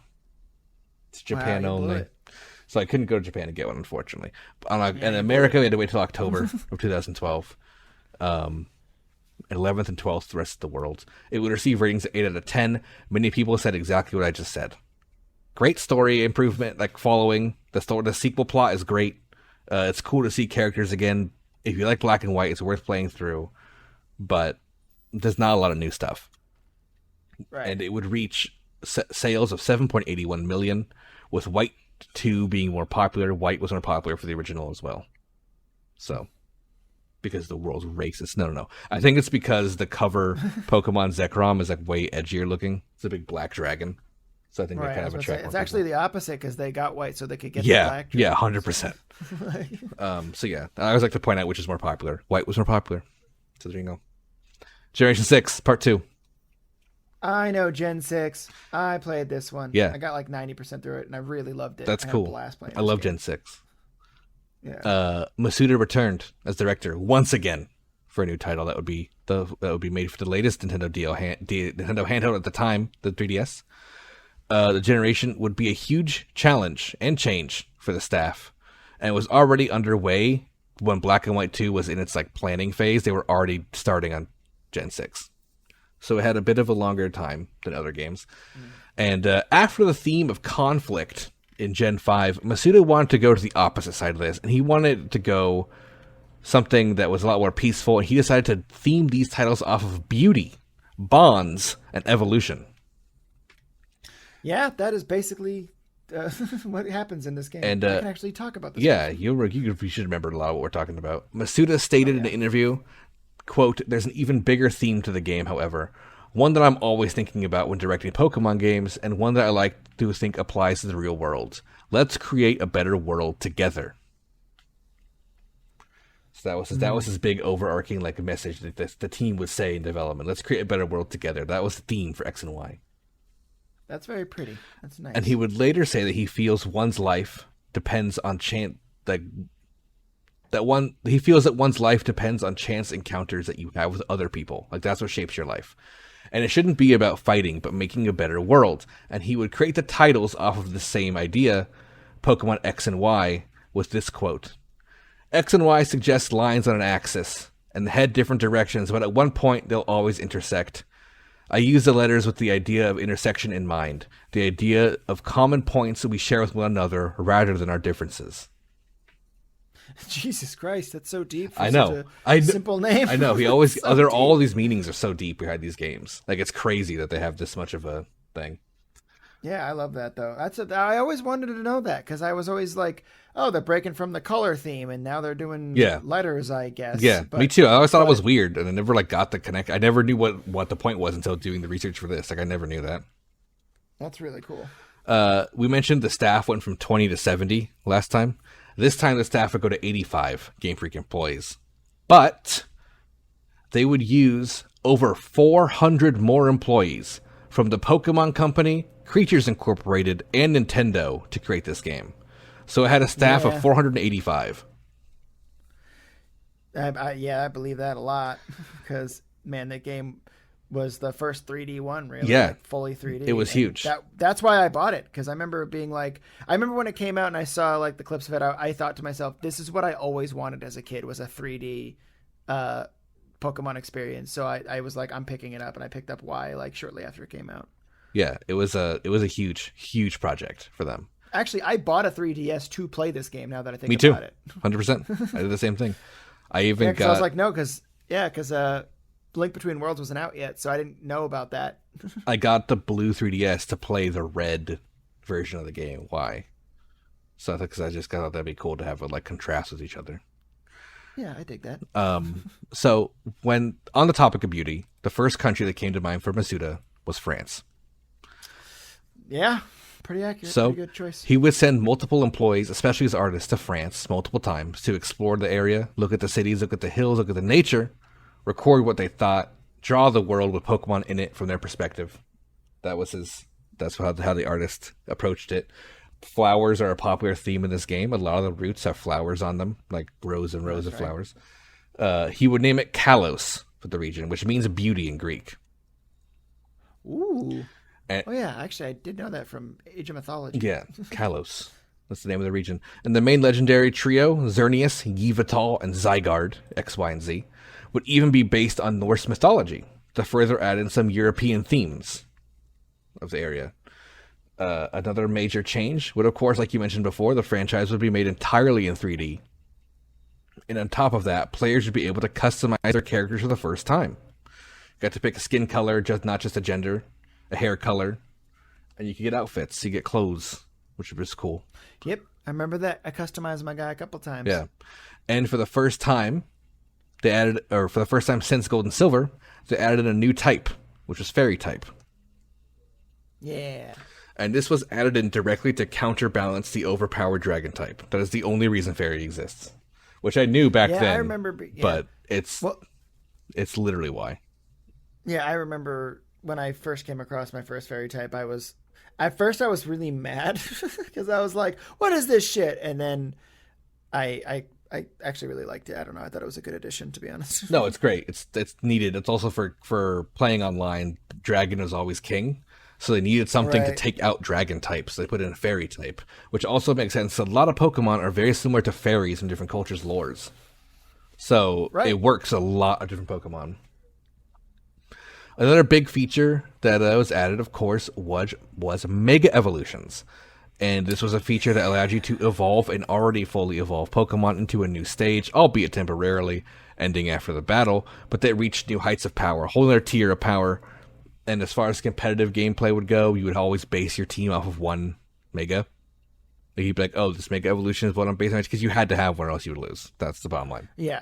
it's Japan only. So I couldn't go to Japan and get one, unfortunately. In America, we had to wait till October of 2012. 11th and 12th, the rest of the world. It would receive ratings of 8 out of 10. Many people said exactly what I just said. Great story improvement, like following. The sequel plot is great. It's cool to see characters again. If you like Black and White, it's worth playing through. But there's not a lot of new stuff. Right. And it would reach sales of 7.81 million, with White 2 being more popular. White was more popular for the original as well. So, because the world's racist. No. I think it's because the cover Pokemon Zekrom is like way edgier looking. It's a big black dragon. So I think they kind of attract more It's actually the opposite because they got White so they could get the black dragon. Yeah, 100%. So yeah, I always like to point out which is more popular. White was more popular. So there you go. Generation 6, Part 2. I know Gen 6. I played this one. Yeah. I got like 90% through it, and I really loved it. That's I cool. Had a blast playing I love game. Gen 6. Yeah. Masuda returned as director once again for a new title that would be made for the latest Nintendo Nintendo handheld at the time, the 3DS. The generation would be a huge challenge and change for the staff, and it was already underway when Black and White 2 was in its like planning phase. They were already starting on Gen 6. So it had a bit of a longer time than other games. And after the theme of conflict in Gen 5, Masuda wanted to go to the opposite side of this, and he wanted to go something that was a lot more peaceful, and he decided to theme these titles off of beauty, bonds, and evolution. Yeah, that is basically what happens in this game. And I can actually talk about this. Yeah, you should remember a lot of what we're talking about. Masuda stated in an interview, quote, "There's an even bigger theme to the game, however. One that I'm always thinking about when directing Pokemon games, and one that I like to think applies to the real world. Let's create a better world together." So that was his big overarching like message that the team would say in development. Let's create a better world together. That was the theme for X and Y. That's very pretty. That's nice. And he would later say that he feels one's life depends on chance. He feels that one's life depends on chance encounters that you have with other people. Like that's what shapes your life. And it shouldn't be about fighting, but making a better world. And he would create the titles off of the same idea, Pokemon X and Y, with this quote. "X and Y suggest lines on an axis and head different directions, but at one point they'll always intersect. I use the letters with the idea of intersection in mind, the idea of common points that we share with one another rather than our differences." Jesus Christ, that's so deep. For I know. Such a simple name. I know. He always all these meanings are so deep behind these games. Like it's crazy that they have this much of a thing. Yeah, I love that though. I always wanted to know that because I was always like, oh, they're breaking from the color theme and now they're doing letters, I guess. Yeah, me too. I always thought it was weird and I never like got the connect. I never knew what the point was until doing the research for this. Like I never knew that. That's really cool. We mentioned the staff went from 20 to 70 last time. This time the staff would go to 85 Game Freak employees. But they would use over 400 more employees from the Pokemon Company, Creatures Incorporated, and Nintendo to create this game. So it had a staff of 485. I believe that a lot because, man, that game was the first 3D one, really. Yeah. Like fully 3D. It was huge. That's why I bought it because I remember being like, I remember when it came out and I saw like the clips of it, I thought to myself, this is what I always wanted as a kid was a 3D Pokemon experience. So I was like, I'm picking it up, and I picked up Y like shortly after it came out. Yeah, it was a huge project for them. Actually, I bought a 3DS to play this game. Now that I think about it, 100%. I did the same thing. I even got. I was like, no, because Link Between Worlds wasn't out yet, so I didn't know about that. I got the blue 3DS to play the red version of the game. Why? So because I just thought that'd be cool to have it like contrast with each other. Yeah, I dig that. So when on the topic of beauty, the first country that came to mind for Masuda was France. Yeah, pretty accurate. So pretty good choice. he would send multiple employees, especially as artists, to France multiple times to explore the area, look at the cities, look at the hills, look at the nature, record what they thought, draw the world with Pokemon in it from their perspective. That's how the artist approached it. Flowers are a popular theme in this game. A lot of the routes have flowers on them, like rows and rows of flowers. He would name it Kalos for the region, which means beauty in Greek. Ooh. And, oh yeah, actually I did know that from Age of Mythology. Yeah, Kalos. That's the name of the region. And the main legendary trio, Xerneas, Yveltal, and Zygarde, X, Y, and Z, would even be based on Norse mythology to further add in some European themes of the area. Another major change would, of course, like you mentioned before, the franchise would be made entirely in 3D. And on top of that, players would be able to customize their characters for the first time. You got to pick a skin color, not just a gender, a hair color, and you could get outfits, you get clothes, which was cool. Yep, I remember that. I customized my guy a couple times. Yeah. And for the first time, for the first time since Gold and Silver, they added in a new type, which was Fairy type. Yeah. And this was added in directly to counterbalance the overpowered Dragon type. That is the only reason Fairy exists. Which I knew back then. I remember. Yeah. But it's literally why. Yeah, I remember when I first came across my first Fairy type, at first I was really mad because I was like, what is this shit? And then I actually really liked it. I don't know. I thought it was a good addition, to be honest. No, it's great. It's needed. It's also for playing online, Dragon is always king. So they needed something to take out Dragon types. So they put in a Fairy type, which also makes sense. A lot of Pokemon are very similar to fairies in different cultures' lores. So it works a lot of different Pokemon. Another big feature that was added, of course, was Mega Evolutions. And this was a feature that allowed you to evolve an already fully evolved Pokemon into a new stage, albeit temporarily, ending after the battle, but they reached new heights of power, a whole other tier of power. And as far as competitive gameplay would go, you would always base your team off of one Mega. Like you'd be like, oh, this Mega Evolution is what I'm basing on, because you had to have one or else you would lose. That's the bottom line. Yeah.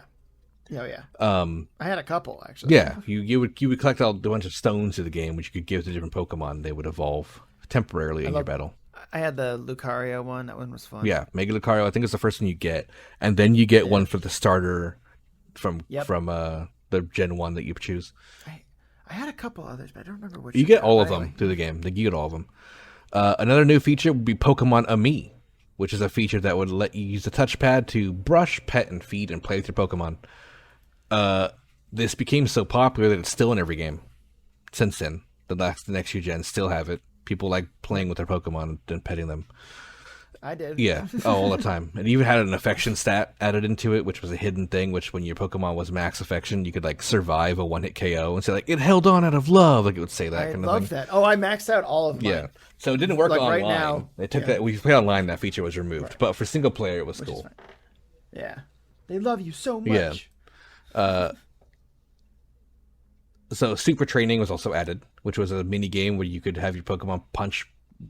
Oh, yeah. I had a couple, actually. Yeah, you would collect a bunch of stones to the game, which you could give to different Pokemon. They would evolve temporarily in your battle. I had the Lucario one. That one was fun. Yeah, Mega Lucario, I think is the first one you get. And then you get one for the starter from the Gen 1 that you choose. I had a couple others, but I don't remember which. You get all of them through the game. You get all of them. Another new feature would be Pokemon Ami, which is a feature that would let you use the touchpad to brush, pet, and feed and play with your Pokemon. This became so popular that it's still in every game since then. The next few gens still have it. People like playing with their Pokemon and petting them. I did. Yeah, all the time. And even had an affection stat added into it, which was a hidden thing, which when your Pokemon was max affection, you could like survive a one-hit KO and say like, it held on out of love. Like it would say that kind of thing. I love that. Oh, I maxed out all of mine. Yeah. So it didn't work online. Right now, they took that. We played online, that feature was removed. Right. But for single player, it was cool. Yeah. They love you so much. Yeah. So Super Training was also added, which was a mini game where you could have your Pokemon punch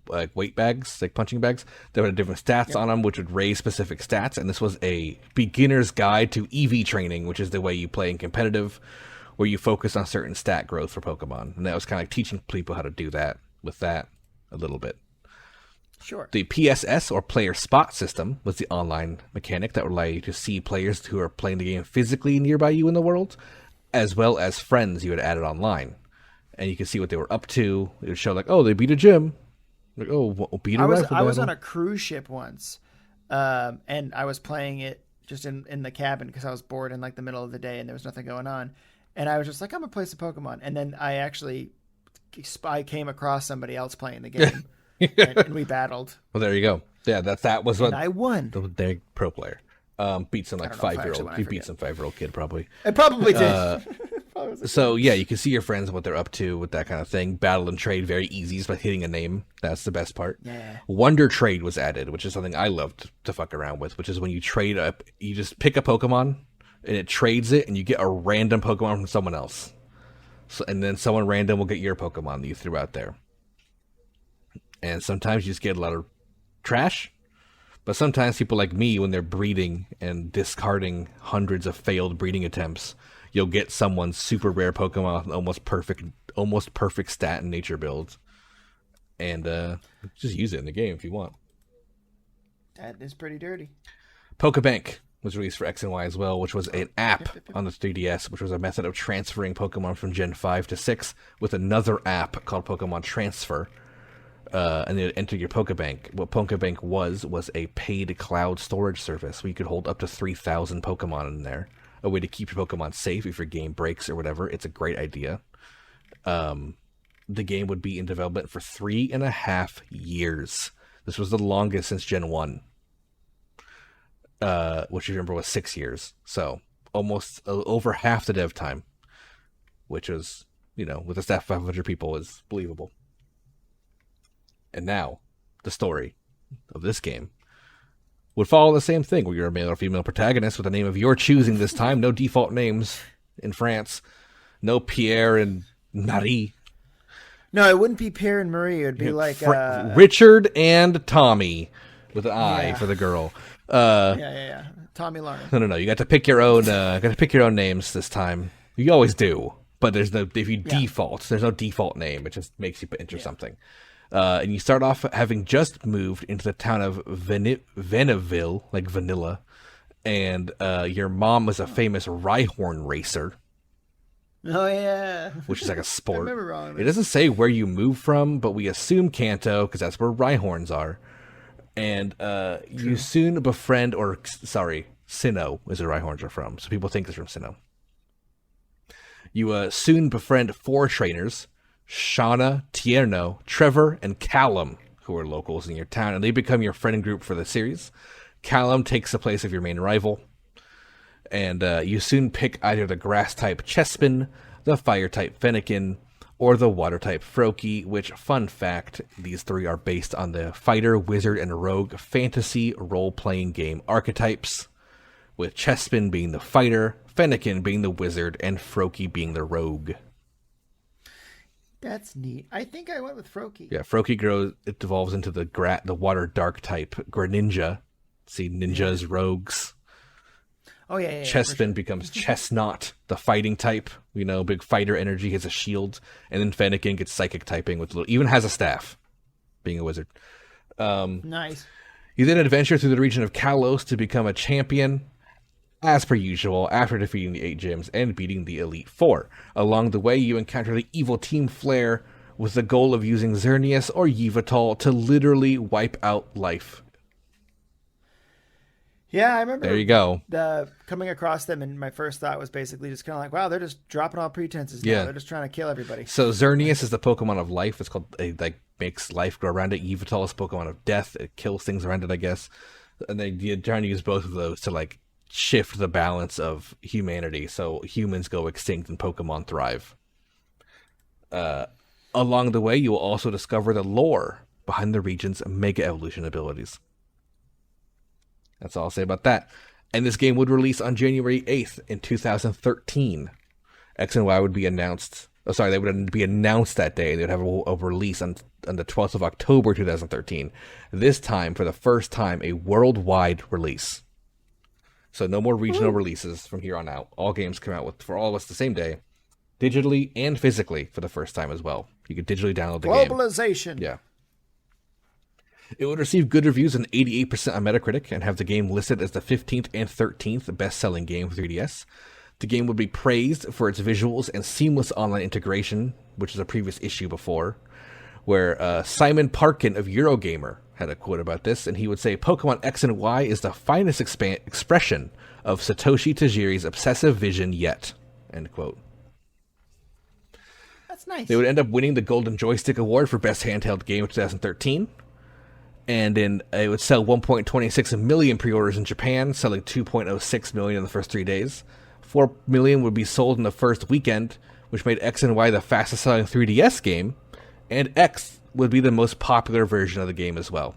like weight bags, like punching bags. They had different stats on them, which would raise specific stats. And this was a beginner's guide to EV training, which is the way you play in competitive, where you focus on certain stat growth for Pokemon. And that was kind of like teaching people how to do that with that a little bit. Sure. The PSS, or Player Spot system, was the online mechanic that would allow you to see players who are playing the game physically nearby you in the world, as well as friends you had added online. And you could see what they were up to. It would show like, oh, they beat a gym. Like, oh, beat a rifle battle. I was on a cruise ship once, and I was playing it just in the cabin because I was bored in like the middle of the day and there was nothing going on. And I was just like, I'm going to play some Pokemon. And then I came across somebody else playing the game. and we battled. Well, there you go. Yeah, that was what I won. The pro player beat some like 5-year-old. You beat some 5-year-old kid probably. I probably did. So yeah, you can see your friends and what they're up to with that kind of thing. Battle and trade very easy by hitting a name. That's the best part. Yeah. Wonder Trade was added, which is something I loved to fuck around with. Which is when you you just pick a Pokemon and it trades it, and you get a random Pokemon from someone else. So, and then someone random will get your Pokemon that you threw out there. And sometimes you just get a lot of trash. But sometimes people like me, when they're breeding and discarding hundreds of failed breeding attempts, you'll get someone's super rare Pokemon with almost perfect stat and nature builds. And just use it in the game if you want. That is pretty dirty. Pokebank was released for X and Y as well, which was an app on the 3DS, which was a method of transferring Pokemon from Gen 5 to 6 with another app called Pokemon Transfer. And then enter your Pokebank. What Pokebank was a paid cloud storage service where you could hold up to 3,000 Pokemon in there. A way to keep your Pokemon safe if your game breaks or whatever. It's a great idea. The game would be in development for 3.5 years. This was the longest since Gen 1. Which you remember was 6 years. So almost over half the dev time. Which was, with a staff of 500 people is believable. And now, the story of this game would follow the same thing, where you're a male or female protagonist with a name of your choosing this time. No default names in France. No Pierre and Marie. No, it wouldn't be Pierre and Marie. It would be like... Richard and Tommy, with an I for the girl. Yeah. Tommy Larner. No. You got to pick your own names this time. You always do. But there's no... If you default, there's no default name. It just makes you enter something. And you start off having just moved into the town of Veniville, like vanilla, and your mom was a famous Rhyhorn racer. Oh, yeah. Which is like a sport. I remember wrong. It doesn't say where you move from, but we assume Kanto, because that's where Rhyhorns are. And you soon befriend, Sinnoh is where Rhyhorns are from, so people think it's from Sinnoh. You soon befriend 4 trainers, Shauna, Tierno, Trevor, and Callum, who are locals in your town, and they become your friend group for the series. Callum takes the place of your main rival, and you soon pick either the grass-type Chespin, the fire-type Fennekin, or the water-type Froakie, which, fun fact, these 3 are based on the fighter, wizard, and rogue fantasy role-playing game archetypes, with Chespin being the fighter, Fennekin being the wizard, and Froakie being the rogue. That's neat. I think I went with Froakie. Yeah, Froakie it evolves into the water dark type Greninja. See, ninjas, rogues. Oh, yeah. Chespin becomes Chestnut, the fighting type. Big fighter energy, has a shield. And then Fennekin gets psychic typing, even has a staff, being a wizard. Nice. You then adventure through the region of Kalos to become a champion, as per usual, after defeating the 8 gyms and beating the Elite Four. Along the way, you encounter the evil Team Flare with the goal of using Xerneas or Yveltal to literally wipe out life. Yeah, I remember. There you go. Coming across them, and my first thought was basically just kind of like, wow, they're just dropping all pretenses now. They're just trying to kill everybody. So Xerneas is the Pokemon of life. It's called, makes life grow around it. Yveltal is Pokemon of death. It kills things around it, I guess. And they're trying to use both of those to, shift the balance of humanity, so humans go extinct and Pokemon thrive. Along the way, you will also discover the lore behind the region's Mega Evolution abilities. That's all I'll say about that. And this game would release on January 8th in 2013. X and Y would be announced. They would be announced that day. They would have a release on the 12th of October 2013. This time, for the first time, a worldwide release. So no more regional releases from here on out. All games come out for all of us the same day, digitally and physically for the first time as well. You can digitally download the game. Globalization. Yeah. It would receive good reviews and 88% on Metacritic and have the game listed as the 15th and 13th best-selling game for 3DS. The game would be praised for its visuals and seamless online integration, which is a previous issue before, where Simon Parkin of Eurogamer had a quote about this, and he would say, Pokemon X and Y is the finest expression of Satoshi Tajiri's obsessive vision yet. End quote. That's nice. They would end up winning the Golden Joystick Award for Best Handheld Game of 2013. And it would sell 1.26 million pre-orders in Japan, selling 2.06 million in the first 3 days. 4 million would be sold in the first weekend, which made X and Y the fastest-selling 3DS game, and X would be the most popular version of the game as well.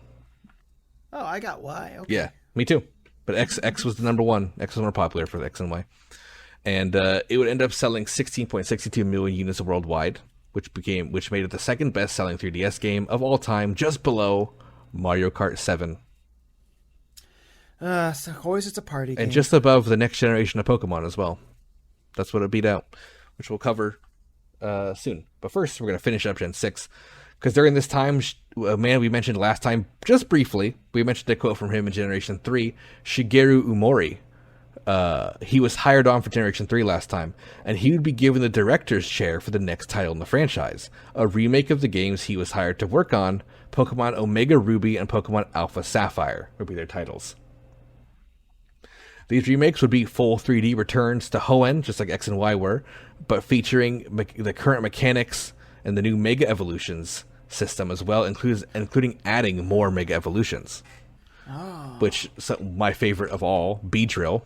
Oh, I got Y. Okay. Yeah, me too. But X was the number one. X was more popular for X and Y. And it would end up selling 16.62 million units worldwide, which made it the second best-selling 3DS game of all time, just below Mario Kart 7. So always it's a party game. And just above the next generation of Pokemon as well. That's what it beat out, which we'll cover soon. But first, we're going to finish up Gen 6. Because during this time, a man we mentioned last time, just briefly, we mentioned a quote from him in Generation 3, Shigeru Umori. He was hired on for Generation 3 last time, and he would be given the director's chair for the next title in the franchise, a remake of the games he was hired to work on. Pokemon Omega Ruby and Pokemon Alpha Sapphire would be their titles. These remakes would be full 3D returns to Hoenn, just like X and Y were, but featuring the current mechanics and the new Mega Evolutions system as well, including adding more Mega Evolutions. Oh. Which, my favorite of all, Beedrill,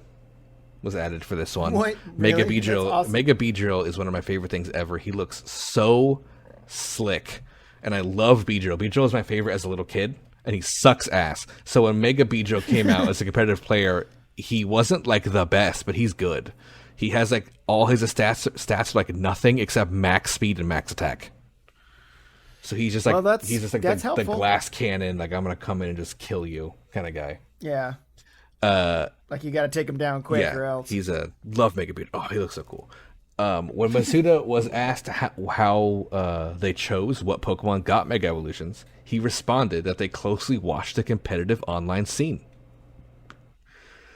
was added for this one. What? Mega Really? Beedrill. That's awesome. Mega Beedrill is one of my favorite things ever. He looks so slick, and I love Beedrill. Beedrill was my favorite as a little kid, and he sucks ass. So when Mega Beedrill came out as a competitive player, he wasn't like the best, but he's good. He has like all his stats are like nothing except max speed and max attack. So he's just like he's just like the glass cannon, like I'm gonna come in and just kill you kind of guy. Yeah. Like you got to take him down quick, or else. He's a love Mega Beedrill. Oh, he looks so cool. When Masuda was asked how they chose what Pokemon got Mega Evolutions, he responded that they closely watched the competitive online scene.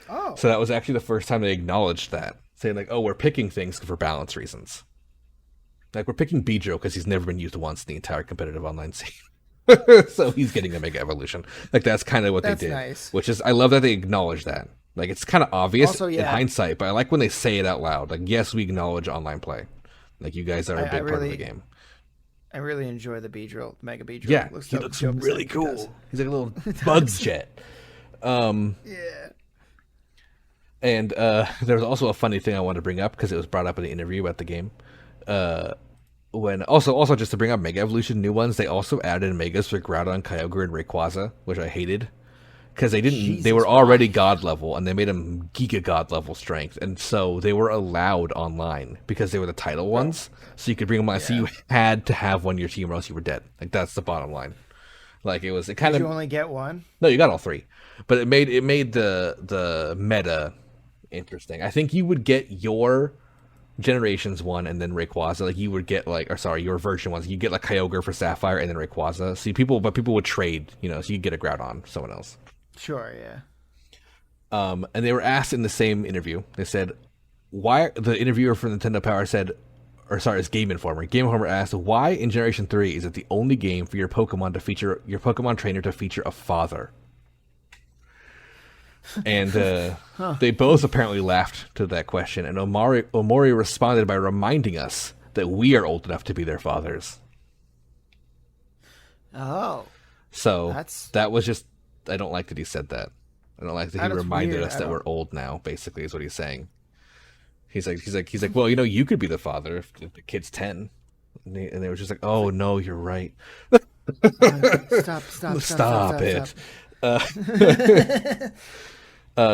Oh. So that was actually the first time they acknowledged that, saying like, "Oh, we're picking things for balance reasons. Like we're picking Beedrill because he's never been used once in the entire competitive online scene." So he's getting a Mega Evolution. Like that's kind of what they did. Nice. Which is, I love that they acknowledge that. Like it's kind of obvious also, in hindsight, but I like when they say it out loud. Like, yes, we acknowledge online play. Like you guys are a big part of the game. I really enjoy the Beedrill, Mega Beedrill. Yeah, he looks really cool. He's like a little bug jet. Yeah. And there was also a funny thing I wanted to bring up because it was brought up in the interview about the game. When also just to bring up Mega Evolution new ones, they also added Megas for Groudon, Kyogre, and Rayquaza, which I hated because they were already God level and they made them Giga God level strength, and so they were allowed online because they were the title ones, so you could bring them on. Yeah. So you had to have one in your team or else you were dead. Like that's the bottom line. Like it kind of. Did you only get one? No, you got all three, but it made the meta interesting. I think you would get your Generations one and then Rayquaza. Like you would get your version ones. You get like Kyogre for Sapphire and then Rayquaza. See, people would trade, so you get a Groudon, someone else. Sure, yeah. And they were asked in the same interview. They said, "Why?" The interviewer from Nintendo Power said, it's Game Informer. Game Informer asked, "Why in Generation 3 is it the only game for your Pokemon trainer to feature a father?" And they both apparently laughed to that question, and Omori responded by reminding us that we are old enough to be their fathers. Oh. So that was just, I don't like that he said that. I don't like that he reminded us that we're old now, basically, is what he's saying. He's like, well, you could be the father if the kid's 10. And they were just like, oh, no, you're right. Stop it.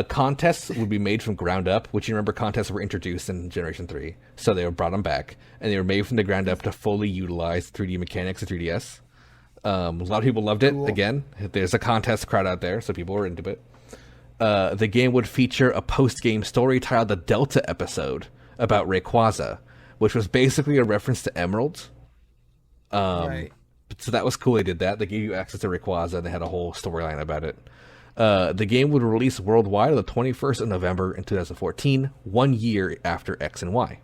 Contests would be made from ground up, which you remember contests were introduced in Generation 3. So they were brought them back, and they were made from the ground up to fully utilize 3D mechanics of 3DS. A lot of people loved it. Cool. Again, there's a contest crowd out there, so people were into it. The game would feature a post-game story titled The Delta Episode about Rayquaza, which was basically a reference to Emerald. Right. So that was cool. They did that. They gave you access to Rayquaza, and they had a whole storyline about it. The game would release worldwide on the 21st of November in 2014, 1 year after X and Y.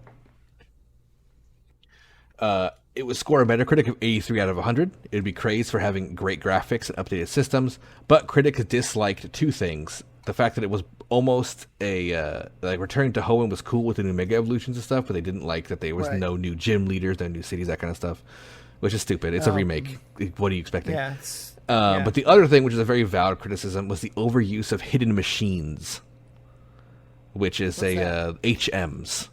It would score a Metacritic of 83 out of 100. It would be praised for having great graphics and updated systems, but critics disliked two things. The fact that it was almost returning to Hoenn was cool with the new Mega Evolutions and stuff, but they didn't like that there was no new gym leaders, no new cities, that kind of stuff, which is stupid. It's a remake. What are you expecting? Yeah, But the other thing, which is a very valid criticism, was the overuse of hidden machines, which is HMs,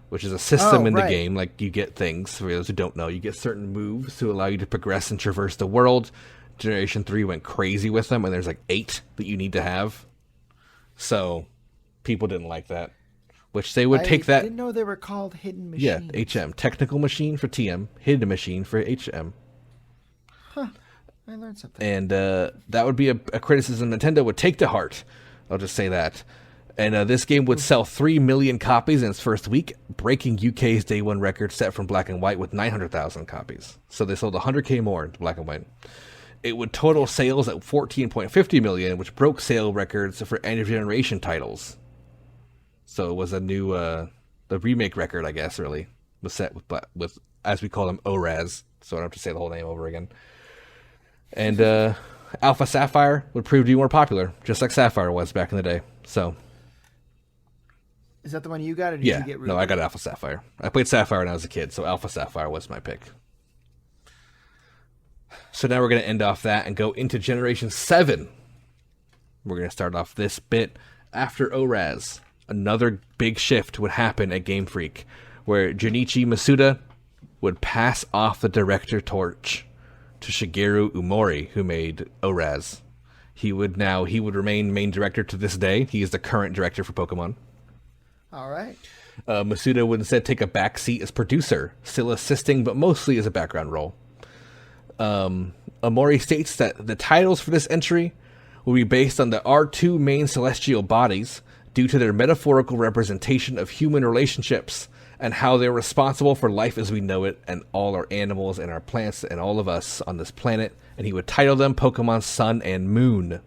which is a system in the game. Like, you get things, for those who don't know, you get certain moves to allow you to progress and traverse the world. Generation 3 went crazy with them, and there's like 8 that you need to have. So people didn't like that, which they would take that. I didn't know they were called hidden Yeah, machines. HM. Technical machine for TM, hidden machine for HM. Huh. I learned something. And that would be a criticism Nintendo would take to heart. I'll just say that. And this game would sell 3 million copies in its first week, breaking UK's day one record set from Black and White with 900,000 copies. So they sold 100K more in Black and White. It would total sales at 14.50 million, which broke sale records for end of generation titles. So it was a new, the remake record, I guess, really, was set with as we call them, ORAS. So I don't have to say the whole name over again. And Alpha Sapphire would prove to be more popular, just like Sapphire was back in the day. So. Is that the one you got, or did Yeah, you get Ruby? no, I got Alpha Sapphire. I played Sapphire when I was a kid, so Alpha Sapphire was my pick. So now we're going to end off that and go into Generation 7. We're going to start off this bit after ORAS. Another big shift would happen at Game Freak, where Junichi Masuda would pass off the director torch to Shigeru Umori, who made ORAS. He would remain main director to this day. He is the current director for Pokemon. All right. Masuda would instead take a back seat as producer, still assisting, but mostly as a background role. Amori states that the titles for this entry will be based on the R2 main celestial bodies due to their metaphorical representation of human relationships and how they're responsible for life as we know it and all our animals and our plants and all of us on this planet. And he would title them Pokemon Sun and Moon.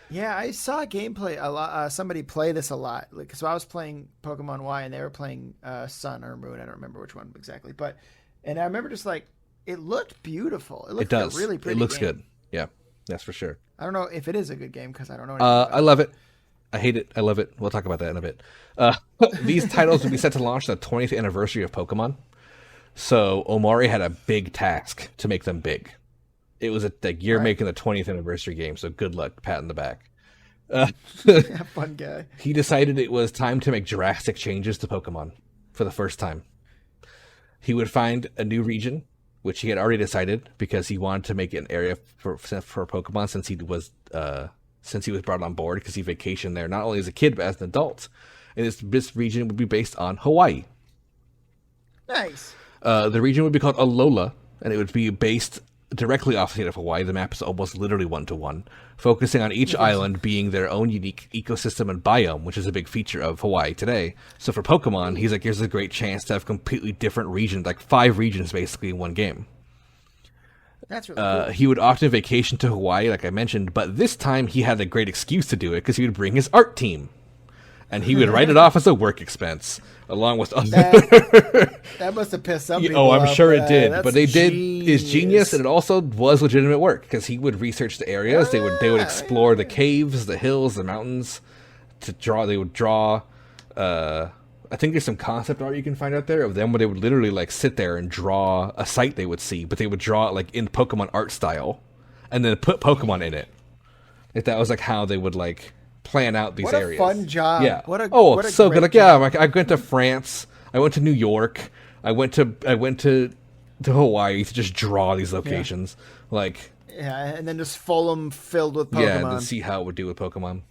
Yeah, I saw gameplay a lot. Somebody play this a lot. So I was playing Pokemon Y, and they were playing Sun or Moon. I don't remember which one exactly, and I remember just like it looked beautiful. It does. Like a really pretty. It looks game. good. Yeah, that's for sure. I don't know if it is a good game because I don't know. Anything I love it. I hate it. I love it. We'll talk about that in a bit. These titles would be set to launch the 20th anniversary of Pokemon. So Omori had a big task to make them big. It was you're making the 20th anniversary game, so good luck, pat in the back. Fun guy. He decided it was time to make drastic changes to Pokemon for the first time. He would find a new region, which he had already decided because he wanted to make it an area for Pokemon since he was brought on board because he vacationed there not only as a kid but as an adult. And this region would be based on Hawaii. Nice. The region would be called Alola, and it would be based directly off the state of Hawaii. The map is almost literally 1-to-1, focusing on each island being their own unique ecosystem and biome, which is a big feature of Hawaii today. So for Pokemon, he's like, here's a great chance to have completely different regions, like 5 regions basically in one game. That's really cool. He would often vacation to Hawaii, like I mentioned, but this time he had a great excuse to do it because he would bring his art team. And he would write it off as a work expense, along with other... That must have pissed some people I'm off. sure it did, That's but they did genius. is genius, and it also was legitimate work because he would research the areas. They would explore the caves, the hills, the mountains to draw. They would draw. I think there's some concept art you can find out there of them where they would literally like sit there and draw a site they would see, but they would draw it like in Pokemon art style, and then put Pokemon in it. If that was like how they would like plan out these areas. What a fun job. Yeah. What a so good. great Like, job. yeah, I went to France. I went to New York. I went to Hawaii to just draw these locations. Yeah. Like, yeah, and then just Fulham filled with Pokemon. Yeah, to see how it would do with Pokemon.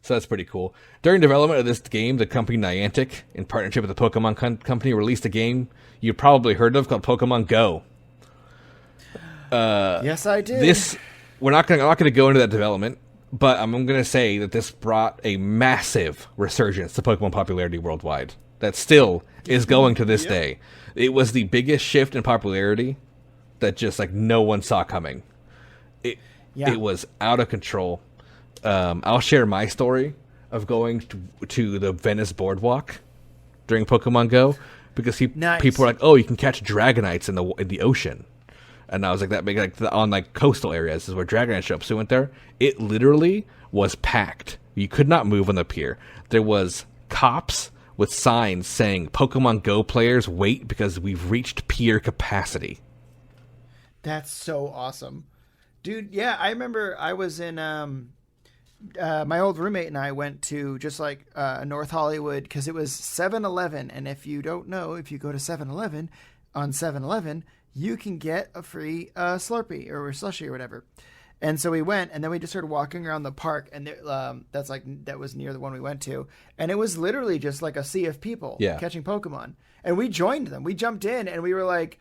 So that's pretty cool. During development of this game, the company Niantic, in partnership with the Pokemon company, released a game you've probably heard of called Pokemon Go. Yes, I did. I'm not gonna go into that development. But I'm going to say that this brought a massive resurgence to Pokemon popularity worldwide that still is going to this day. It was the biggest shift in popularity that just like no one saw coming. It was out of control. I'll share my story of going to the Venice boardwalk during Pokemon Go because people were like, "Oh, you can catch Dragonites in the ocean." And I was like, that big, like on like coastal areas is where Dragonite show up. So we went there. It literally was packed. You could not move on the pier. There was cops with signs saying, "Pokemon Go players, wait because we've reached pier capacity." That's so awesome, dude. Yeah, I remember I was in my old roommate and I went to just like North Hollywood because it was 7-Eleven. And if you don't know, if you go to 7-Eleven on 7-Eleven, you can get a free Slurpee or slushie or whatever. And so we went, and then we just started walking around the park, and that was near the one we went to, and it was literally just like a sea of people catching Pokemon, and we joined them. We jumped in, and we were like,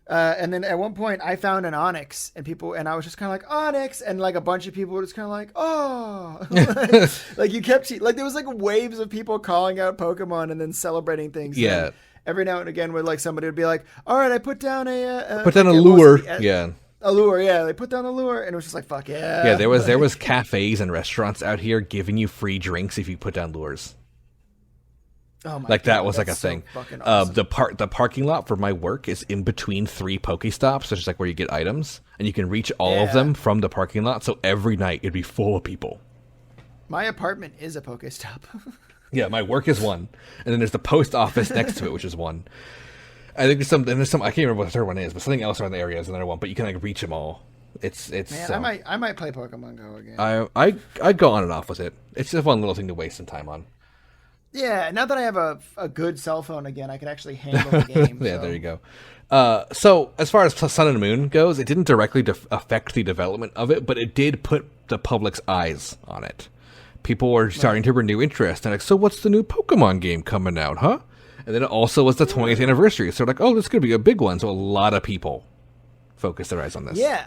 and then at one point I found an Onyx, and I was just kind of like Onyx, and like a bunch of people were just kind of like, oh, like you kept like there was like waves of people calling out Pokemon and then celebrating things. Yeah. And every now and again, where like somebody would be like, all right, I put down a lure. Yeah. A lure, yeah. They put down the lure, and it was just like, fuck yeah. Yeah, there was cafes and restaurants out here giving you free drinks if you put down lures. Oh my like God, that was like a thing. Fucking awesome. The parking lot for my work is in between 3 Pokestops, which is like where you get items, and you can reach all of them from the parking lot. So every night it'd be full of people. My apartment is a Pokestop. Yeah, my work is one, and then there's the post office next to it, which is one. I think there's some. I can't remember what the third one is, but something else around the area is another one. But you can like reach them all. It's. Man, I might play Pokemon Go again. I go on and off with it. It's just a fun little thing to waste some time on. Yeah, now that I have a good cell phone again, I can actually handle the game. Yeah, there you go. So as far as Sun and Moon goes, it didn't directly affect the development of it, but it did put the public's eyes on it. People were starting to renew interest, and like, so what's the new Pokemon game coming out, huh? And then it also was the 20th anniversary, so like, oh, this is going to be a big one. So a lot of people focused their eyes on this. Yeah,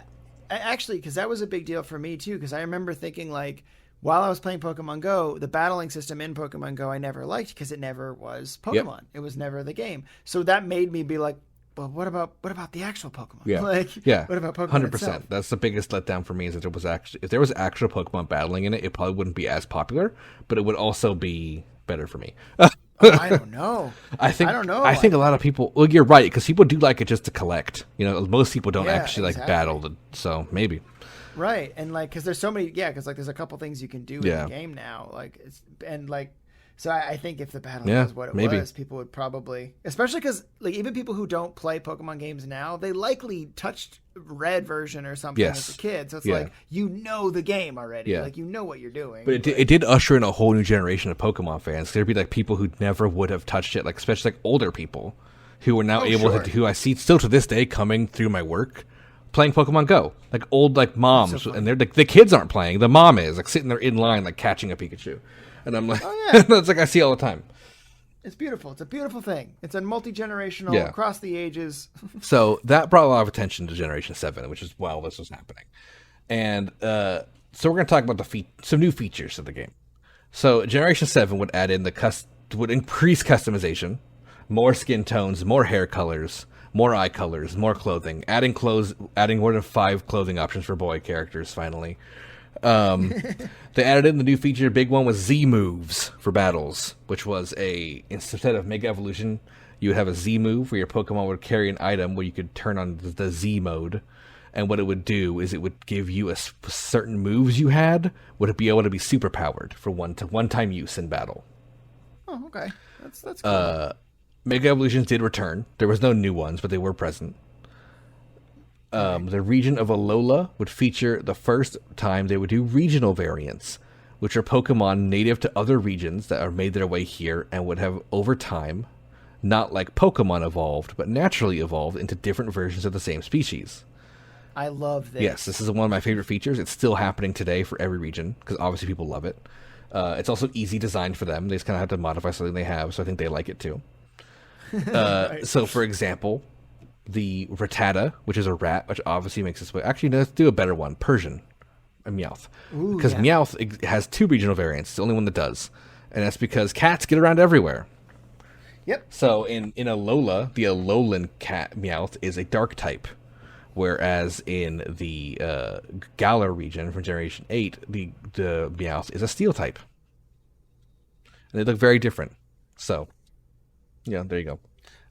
actually, because that was a big deal for me too. Because I remember thinking like, while I was playing Pokemon Go, the battling system in Pokemon Go I never liked because it never was Pokemon. Yep. It was never the game. So that made me be like, well, what about the actual Pokemon? Yeah. What about Pokemon 100%. Itself? That's the biggest letdown for me is that if there was actual Pokemon battling in it, it probably wouldn't be as popular, but it would also be better for me. I don't know. I don't know. I think a lot of people. Well, you're right because people do like it just to collect. You know, most people don't actually like battle. So maybe. Right, and like because there's so many. Yeah, because like there's a couple things you can do in the game now. Like so I think if the battle was what it was, people would probably, especially because like even people who don't play Pokemon games now, they likely touched Red version or something as a kid. So it's like you know the game already. Like you know what you're doing. But it did usher in a whole new generation of Pokemon fans. There'd be like people who never would have touched it, like especially like older people who are now able to, who I see still to this day coming through my work playing Pokemon Go. Like old like moms, and they're like the kids aren't playing, the mom is like sitting there in line like catching a Pikachu. And I'm like, that's like I see all the time. It's beautiful. It's a beautiful thing. It's a multi-generational, across the ages. So that brought a lot of attention to Generation 7, which is while this was happening. And so we're going to talk about some new features of the game. So Generation 7 would add in would increase customization, more skin tones, more hair colors, more eye colors, more clothing, adding more than 5 clothing options for boy characters finally. They added in the new feature. Big one was Z moves for battles, which was instead of Mega Evolution, you would have a Z move where your Pokemon would carry an item where you could turn on the Z mode, and what it would do is it would give you certain moves you had would be able to be super powered for one-time use in battle. Oh, okay, that's cool. Mega Evolutions did return. There was no new ones, but they were present. The region of Alola would feature the first time they would do regional variants, which are Pokemon native to other regions that are made their way here and would have, over time, not like Pokemon evolved, but naturally evolved into different versions of the same species. I love this. Yes, this is one of my favorite features. It's still happening today for every region, because obviously people love it. It's also easy design for them. They just kind of have to modify something they have, so I think they like it too. Right. So, for example, the Rattata, which is a rat, which obviously makes its way. Actually, let's do a better one. Persian. A Meowth. Because Meowth has 2 regional variants. It's the only one that does. And that's because cats get around everywhere. Yep. So in Alola, the Alolan cat Meowth is a dark type. Whereas in the Galar region from Generation 8, the Meowth is a steel type. And they look very different. So, yeah, there you go.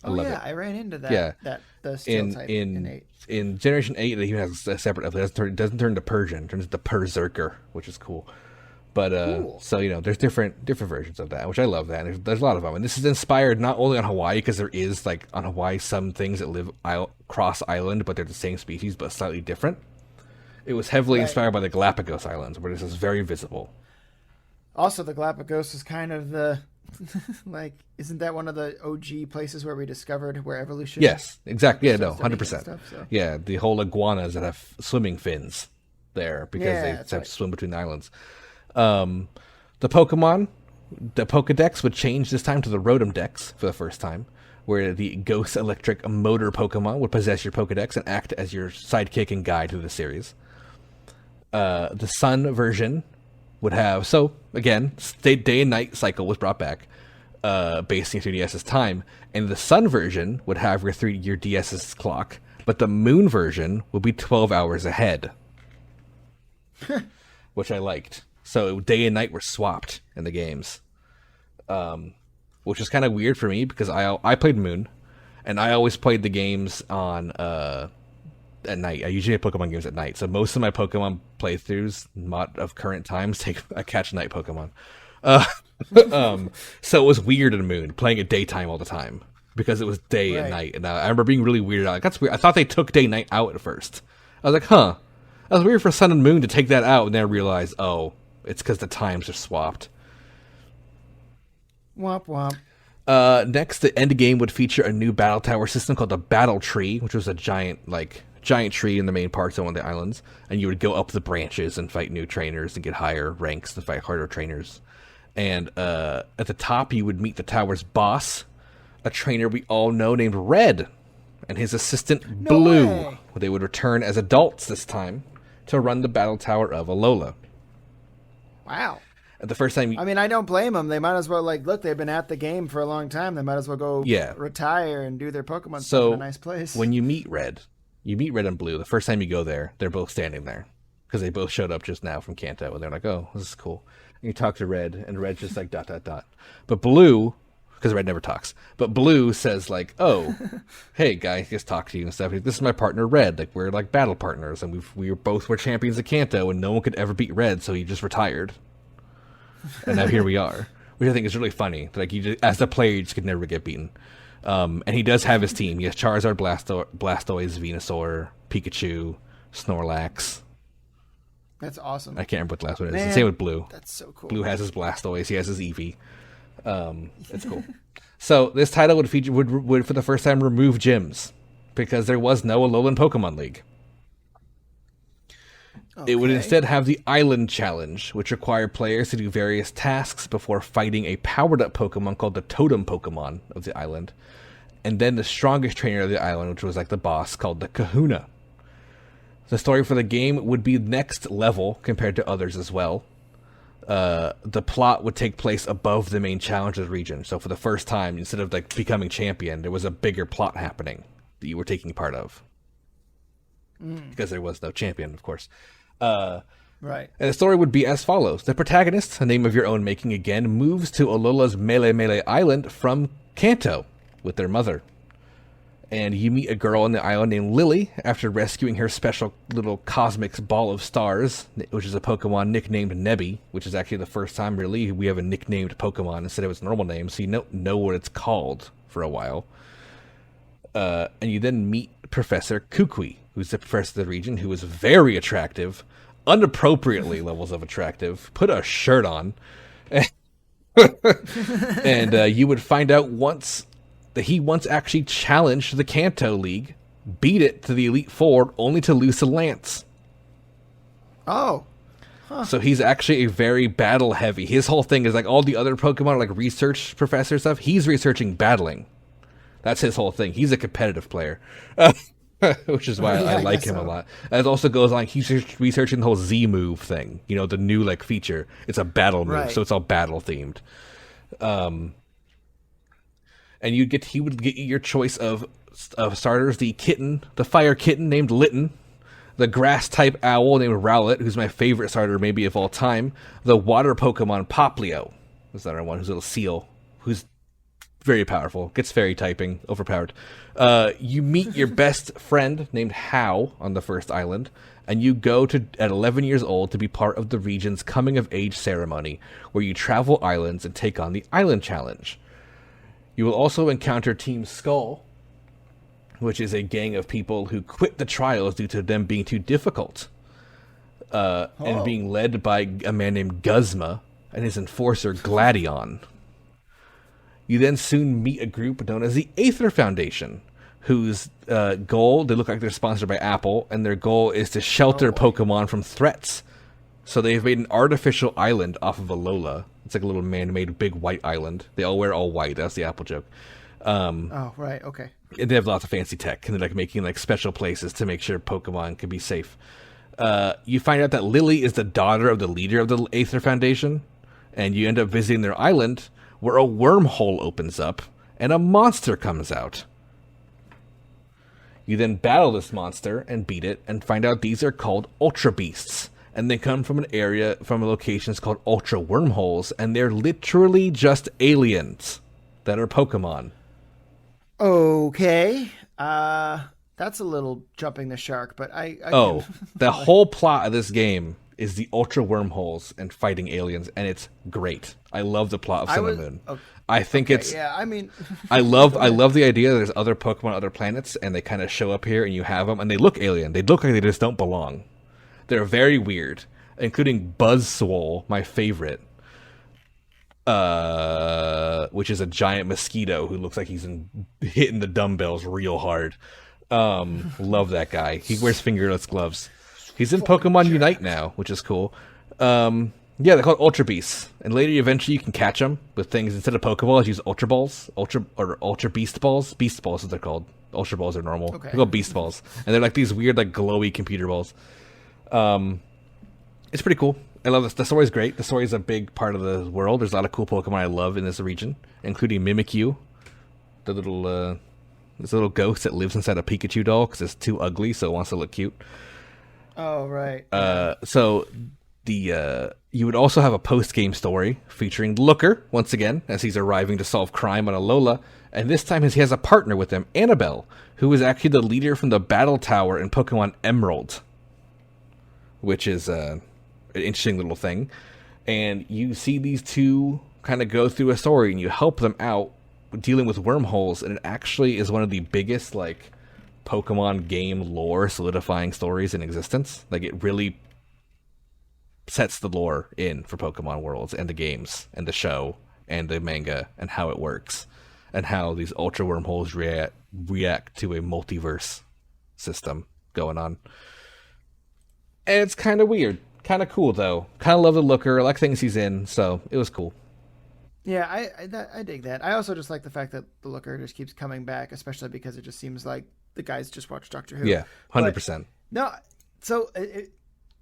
I ran into that. Yeah. The steel type in 8. In Generation 8, it even has a separate. It doesn't turn to Persian. It turns into Berserker, which is cool. But cool. So there's different versions of that, which I love that. And there's a lot of them, and this is inspired not only on Hawaii because there is like on Hawaii some things that live cross island, but they're the same species but slightly different. It was heavily inspired by the Galapagos Islands, where this is very visible. Also, the Galapagos is kind of the like, isn't that one of the OG places where we discovered where evolution? Yes, exactly. Yeah, no, 100%. Yeah, the whole iguanas that have swimming fins. there because Yeah, they that's have right. to swim between the islands. The Pokemon, the Pokedex would change this time to the Rotom Dex for the first time, where the Ghost Electric Motor Pokemon would possess your Pokedex and act as your sidekick and guide through the series. The Sun version would have, so again, day and night cycle was brought back, based on 3DS's time, and the Sun version would have your DS's clock, but the Moon version would be 12 hours ahead, which I liked. So day and night were swapped in the games, which is kind of weird for me because I played Moon, and I always played the games on at night. I usually play Pokemon games at night, so most of my Pokemon playthroughs of current times I catch night Pokemon. So it was weird in Moon playing at daytime all the time because it was day and night, and I remember being really weirded out. Like, that's weird. I thought they took day and night out at first. I was like, huh, that was weird for Sun and Moon to take that out, and then I realized, oh, it's because the times are swapped. Womp womp. Next, the end game would feature a new battle tower system called the Battle Tree, which was a giant tree in the main parts of one of the islands, and you would go up the branches and fight new trainers and get higher ranks and fight harder trainers. And at the top, you would meet the tower's boss, a trainer we all know named Red, and his assistant Blue. Way. They would return as adults this time to run the battle tower of Alola. Wow. At the first time, I mean, I don't blame them. They might as well, look, they've been at the game for a long time. They might as well go retire and do their Pokemon stuff in a nice place. When you meet Red and Blue. The first time you go there, they're both standing there because they both showed up just now from Kanto, and they're like, "Oh, this is cool." And you talk to Red, and Red's just like ... But Blue, because Red never talks, but Blue says like, "Oh, hey guy, just talk to you and stuff. This is my partner Red. Like we're like battle partners, and we were champions of Kanto, and no one could ever beat Red, so he just retired, and now here we are." Which I think is really funny. Like as a player, you just could never get beaten. And he does have his team. He has Charizard, Blastoise, Venusaur, Pikachu, Snorlax. That's awesome. I can't remember what the last one is. Man, same with Blue. That's so cool. Blue has his Blastoise. He has his Eevee. It's cool. So this title would feature would for the first time remove gyms because there was no Alolan Pokemon League. Okay. It would instead have the Island Challenge, which required players to do various tasks before fighting a powered-up Pokemon called the Totem Pokemon of the island, and then the strongest trainer of the island, which was like the boss, called the Kahuna. The story for the game would be next level compared to others as well. The plot would take place above the main challenge of the region, so for the first time, instead of like becoming champion, there was a bigger plot happening that you were taking part of. Because there was no champion, of course. Right. And the story would be as follows. The protagonist, a name of your own making again, moves to Alola's Melee Island from Kanto with their mother. And you meet a girl on the island named Lily after rescuing her special little cosmic ball of stars, which is a Pokemon nicknamed Nebby, which is actually the first time really we have a nicknamed Pokemon instead of its normal name, so you know what it's called for a while. And you then meet Professor Kukui, who's the professor of the region, who is very attractive, inappropriately levels of attractive, put a shirt on. And you would find out that he once actually challenged the Kanto League, beat it to the Elite Four, only to lose to Lance. Oh. Huh. So he's actually a very battle heavy. His whole thing is like all the other Pokemon are like research professor stuff. He's researching battling. That's his whole thing. He's a competitive player. Which is why I like him a lot. And it also goes on, he's researching the whole Z move thing. You know, the new like feature. It's a battle move, so it's all battle themed. And he would get your choice of starters: the fire kitten named Litten, the grass type owl named Rowlet, who's my favorite starter maybe of all time, the water Pokemon Poplio, is the other one, who's a little seal, who's very powerful, gets fairy typing, overpowered. You meet your best friend named Hao on the first island, and you go at 11 years old to be part of the region's coming of age ceremony, where you travel islands and take on the Island Challenge. You will also encounter Team Skull, which is a gang of people who quit the trials due to them being too difficult, and being led by a man named Guzma and his enforcer Gladion. You then soon meet a group known as the Aether Foundation, whose goal, they look like they're sponsored by Apple, and their goal is to shelter Pokemon from threats. So they've made an artificial island off of Alola. It's like a little man-made big white island. They all wear all white. That's the Apple joke. Oh, right. Okay. And they have lots of fancy tech, and they're like making like special places to make sure Pokemon can be safe. You find out that Lily is the daughter of the leader of the Aether Foundation, and you end up visiting their island, where a wormhole opens up, and a monster comes out. You then battle this monster and beat it, and find out these are called Ultra Beasts. And they come from from locations called Ultra Wormholes, and they're literally just aliens that are Pokemon. Okay. That's a little jumping the shark, but I the whole plot of this game is the Ultra Wormholes and fighting aliens, and it's great. I love the plot of Sun and Moon. Okay, I think it's... Yeah, I mean... I love the idea that there's other Pokemon on other planets, and they kind of show up here, and you have them, and they look alien. They look like they just don't belong. They're very weird, including Buzzswole, my favorite, which is a giant mosquito who looks like he's hitting the dumbbells real hard. Love that guy. He wears fingerless gloves. He's in Pokemon Unite now, which is cool. Yeah, they're called Ultra Beasts, and later eventually you can catch them with things instead of Pokeballs. Use Ultra Balls, Ultra Beast Balls. Beast Balls is what they're called. Ultra Balls are normal. Okay. They're called Beast Balls, and they're like these weird, like glowy computer balls. It's pretty cool. I love this. The story's great. The story's a big part of the world. There's a lot of cool Pokemon I love in this region, including Mimikyu, the little this little ghost that lives inside a Pikachu doll because it's too ugly, so it wants to look cute. Oh, right. So you would also have a post-game story featuring Looker, once again, as he's arriving to solve crime on Alola, and this time he has a partner with him, Annabelle, who is actually the leader from the Battle Tower in Pokemon Emerald, which is an interesting little thing. And you see these two kind of go through a story, and you help them out dealing with wormholes, and it actually is one of the biggest, like, Pokemon game lore solidifying stories in existence. Like, it really sets the lore in for Pokemon worlds and the games and the show and the manga and how it works and how these ultra wormholes react to a multiverse system going on. And it's kind of weird. Kind of cool, though. Kind of love the Looker. I like things he's in, so it was cool. Yeah, I dig that. I also just like the fact that the Looker just keeps coming back, especially because it just seems like the guys just watch Doctor Who. Yeah, 100%. No, so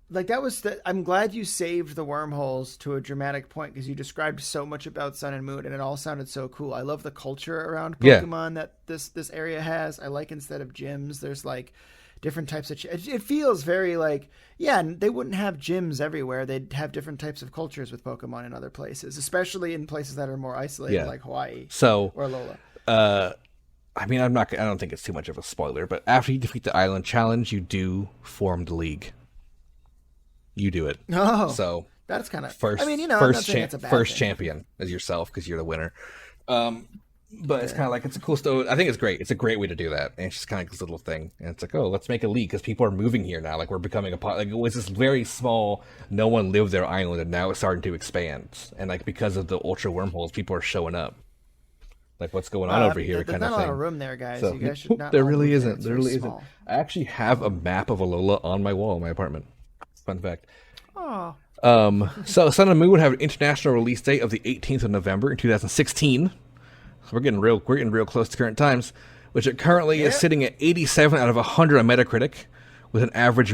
like that was I'm glad you saved the wormholes to a dramatic point because you described so much about Sun and Moon and it all sounded so cool. I love the culture around Pokemon that this area has. I like instead of gyms, there's like different types of... It feels very like... Yeah, they wouldn't have gyms everywhere. They'd have different types of cultures with Pokemon in other places, especially in places that are more isolated, like Hawaii or Lola. I mean, I don't think it's too much of a spoiler, but after you defeat the Island Challenge, you do form the league. You do it. Oh, so that's kind of... First, I mean, you know, first champion as yourself because you're the winner. But it's kind of like, it's a cool story. I think it's great. It's a great way to do that. And it's just kind of like this little thing. And it's like, oh, let's make a league because people are moving here now. Like, we're becoming a part. Like, it was this very small, no one lived their island, and now it's starting to expand. And, like, because of the ultra wormholes, people are showing up. Like, what's going on over here? There's kind of thing. Not a lot of room there, guys. So, you guys should not. There really isn't. There really isn't. I actually have a map of Alola on my wall in my apartment. Fun fact. Oh. So, Sun and Moon would have an international release date of the 18th of November in 2016. So we're getting real close to current times, which it currently is sitting at 87 out of 100 on Metacritic, with an average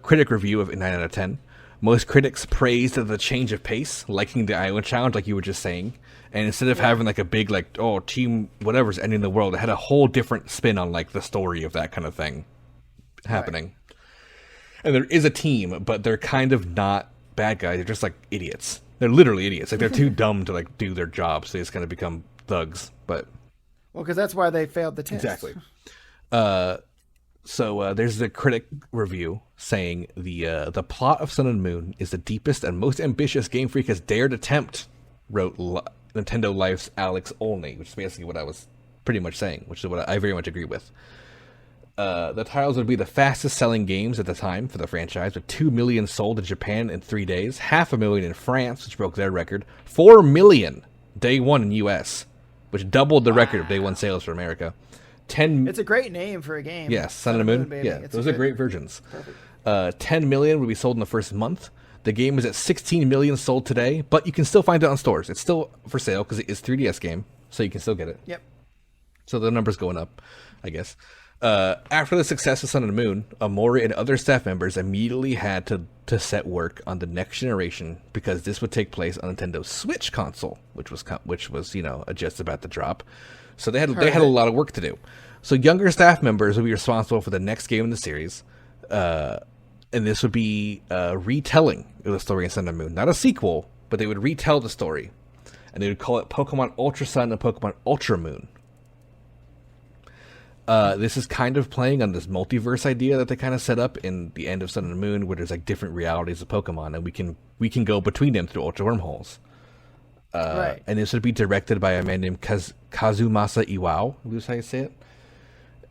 critic review of 9 out of 10. Most critics praised the change of pace, liking the Island Challenge, like you were just saying. And instead of having like a big like, oh, team whatever's ending the world, it had a whole different spin on like the story of that kind of thing happening. Right. And there is a team, but they're kind of not bad guys. They're just like idiots. They're literally idiots. Like, they're too dumb to like do their jobs. So they just kind of become thugs. But because that's why they failed the test. Exactly. So there's the critic review saying the plot of Sun and Moon is the deepest and most ambitious Game Freak has dared attempt, wrote Nintendo Life's Alex Olney, which is basically what I was pretty much saying, which is what I very much agree with. The titles would be the fastest selling games at the time for the franchise, with 2 million sold in Japan in 3 days, 500,000 in France, which broke their record, 4 million day one in US, which doubled the record of day one sales for America, 10. It's a great name for a game. Yes, Sun and Moon. baby. Yeah, those are great versions. Perfect. 10 million would be sold in the first month. The game is at 16 million sold today, but you can still find it on stores. It's still for sale because it is 3DS game, so you can still get it. Yep. So the number's going up, I guess. After the success of Sun and Moon, Amori and other staff members immediately had to set work on the next generation because this would take place on Nintendo's Switch console, which was just about to drop. So they had a lot of work to do. So younger staff members would be responsible for the next game in the series, and this would be a retelling of the story in Sun and Moon, not a sequel, but they would retell the story, and they would call it Pokemon Ultra Sun and Pokemon Ultra Moon. This is kind of playing on this multiverse idea that they kind of set up in the end of Sun and Moon, where there's like different realities of Pokemon, and we can go between them through Ultra Wormholes. Right. And this would be directed by a man named Kazumasa Iwao, I believe is how you say it.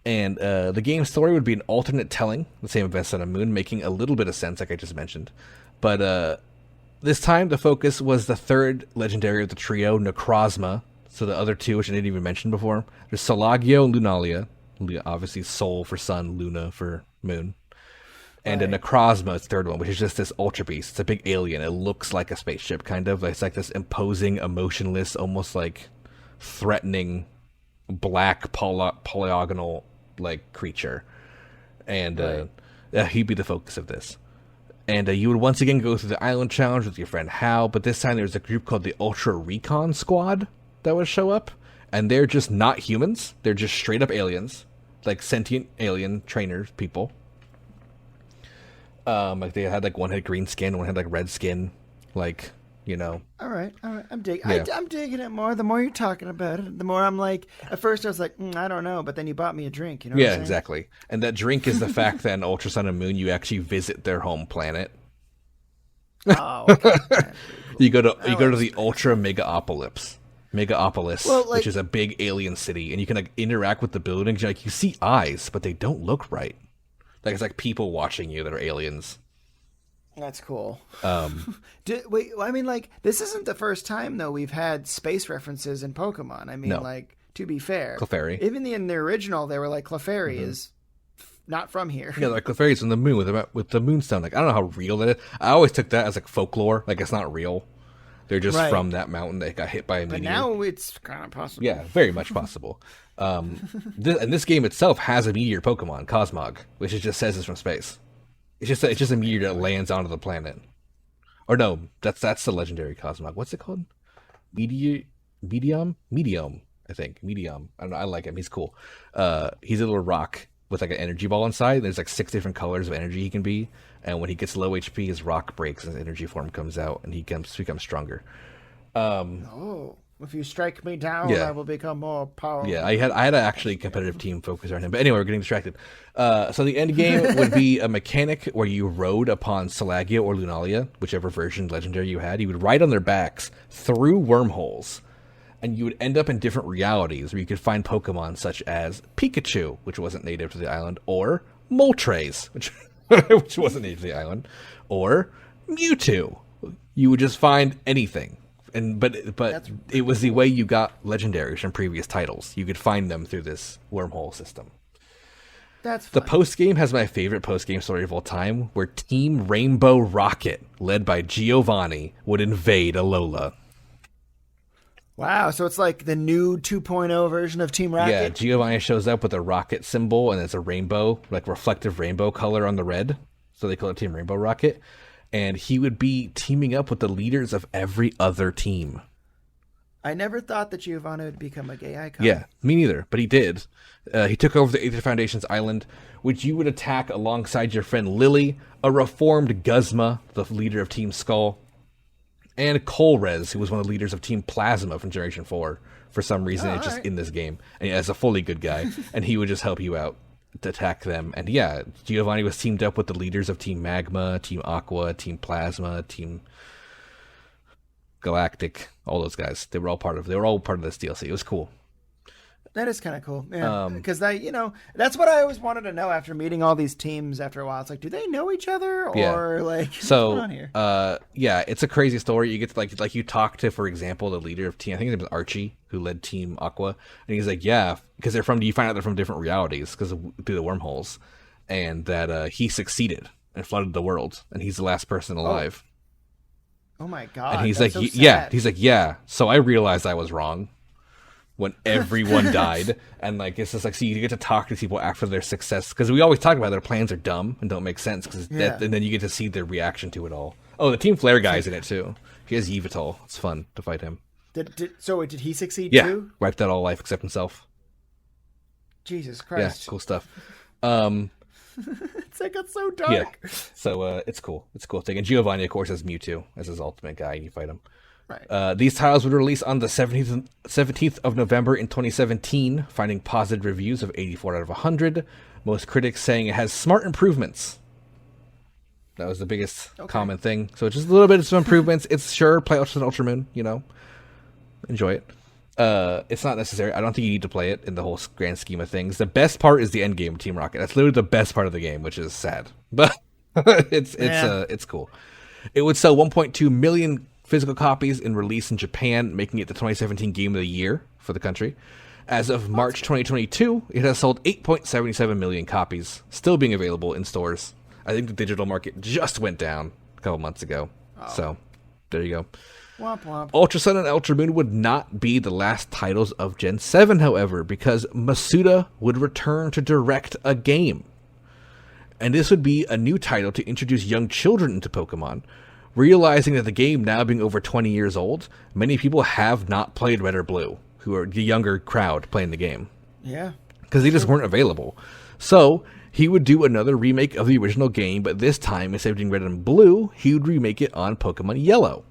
And the game's story would be an alternate telling, the same events Sun and Moon, making a little bit of sense, like I just mentioned. But this time, the focus was the third legendary of the trio, Necrozma. So the other two, which I didn't even mention before, there's Solagio and Lunalia. Obviously Sol for Sun, Luna for Moon. And a Necrozma is the third one, which is just this ultra beast. It's a big alien. It looks like a spaceship, kind of. It's like this imposing, emotionless, almost like threatening, black polygonal like creature. And he'd be the focus of this. And you would once again go through the island challenge with your friend Hal, but this time there's a group called the Ultra Recon Squad that would show up. And they're just not humans. They're just straight up aliens. Like sentient alien trainers, people. Like they had like one had green skin, one had like red skin, like All right. I'm digging it more. The more you're talking about it, the more I'm like. At first, I was like, I don't know, but then you bought me a drink. You know? Yeah, exactly. And that drink is the fact that in Ultra Sun and Moon, you actually visit their home planet. Oh, okay. You go to the Ultra Megaopolis, which is a big alien city, and you can like interact with the buildings. Like you see eyes, but they don't look right. Like it's like people watching you that are aliens. That's cool. This isn't the first time though we've had space references in Pokemon. I mean, like to be fair, Clefairy. Even in the original, they were like Clefairy is not from here. Yeah, like Clefairy's from the moon with the moonstone. Like I don't know how real that is. I always took that as like folklore. Like it's not real. They're just from that mountain that got hit by a meteor. But now it's kind of possible. Yeah, very much possible. And this game itself has a meteor Pokemon, Cosmog, which it just says is from space. It's just a meteor that lands onto the planet. Or no, that's the legendary Cosmog. What's it called? Medium, I think. Medium. I don't know. I like him. He's cool. He's a little rock with like an energy ball inside. There's like 6 different colors of energy he can be. And when he gets low HP, his rock breaks and his energy form comes out, and he becomes stronger. If you strike me down, I will become more powerful. Yeah, I had an actually competitive team focus on him. But anyway, we're getting distracted. So the end game would be a mechanic where you rode upon Solagio or Lunalia, whichever version legendary you had. You would ride on their backs through wormholes, and you would end up in different realities where you could find Pokemon such as Pikachu, which wasn't native to the island, or Moltres, which wasn't native to the island, or Mewtwo. You would just find anything. But it was the way you got legendaries from previous titles. You could find them through this wormhole system. That's fun. The post game has my favorite post game story of all time, where Team Rainbow Rocket, led by Giovanni, would invade Alola. Wow, so it's like the new 2.0 version of Team Rocket? Yeah, Giovanni shows up with a rocket symbol, and it's a rainbow, like reflective rainbow color on the red. So they call it Team Rainbow Rocket. And he would be teaming up with the leaders of every other team. I never thought that Giovanni would become a gay icon. Yeah, me neither, but he did. He took over the Aether Foundation's island, which you would attack alongside your friend Lily, a reformed Guzma, the leader of Team Skull, and Colrez, who was one of the leaders of Team Plasma from Generation 4. For some reason, it's just in this game. And as a fully good guy, and he would just help you out to attack them. And yeah, Giovanni was teamed up with the leaders of Team Magma, Team Aqua, Team Plasma, Team Galactic, all those guys. They were all part of this DLC. It was cool. That is kind of cool. Yeah. Because that's what I always wanted to know after meeting all these teams after a while. It's like, do they know each other or like what's going on here? Yeah, it's a crazy story. You get to like you talk to, for example, the leader of team, I think his name was Archie, who led Team Aqua. And he's like, yeah, because you find out they're from different realities through the wormholes. And that he succeeded and flooded the world. And he's the last person alive. Oh my God. And he's like, he's like, yeah. So I realized I was wrong when everyone died. And like, it's just like, so you get to talk to people after their success. Because we always talk about their plans are dumb and don't make sense. And then you get to see their reaction to it all. Oh, the Team Flare guy's in it too. He has Yveltal. It's fun to fight him. Did he succeed too? Yeah, wiped out all life except himself. Jesus Christ. Yeah, cool stuff. It's like it's so dark. Yeah, so it's cool. It's a cool thing. And Giovanni, of course, has Mewtwo as his ultimate guy, and you fight him. Right. These titles would release on the 17th of November in 2017, finding positive reviews of 84 out of 100. Most critics saying it has smart improvements. That was the biggest common thing. So just a little bit of some improvements. It's sure, play Ultra Moon, enjoy it. It's not necessary. I don't think you need to play it in the whole grand scheme of things. The best part is the end game of Team Rocket. That's literally the best part of the game, which is sad. But it's cool. It would sell 1.2 million physical copies in release in Japan, making it the 2017 Game of the Year for the country. As of March 2022, it has sold 8.77 million copies, still being available in stores. I think the digital market just went down a couple months ago. Oh. So, there you go. Womp womp. Ultra Sun and Ultra Moon would not be the last titles of Gen 7, however, because Masuda would return to direct a game. And this would be a new title to introduce young children into Pokemon. Realizing that the game now being over 20 years old, many people have not played Red or Blue, who are the younger crowd playing the game. Yeah. Because they just weren't available. So, he would do another remake of the original game, but this time, instead of doing Red and Blue, he would remake it on Pokemon Yellow.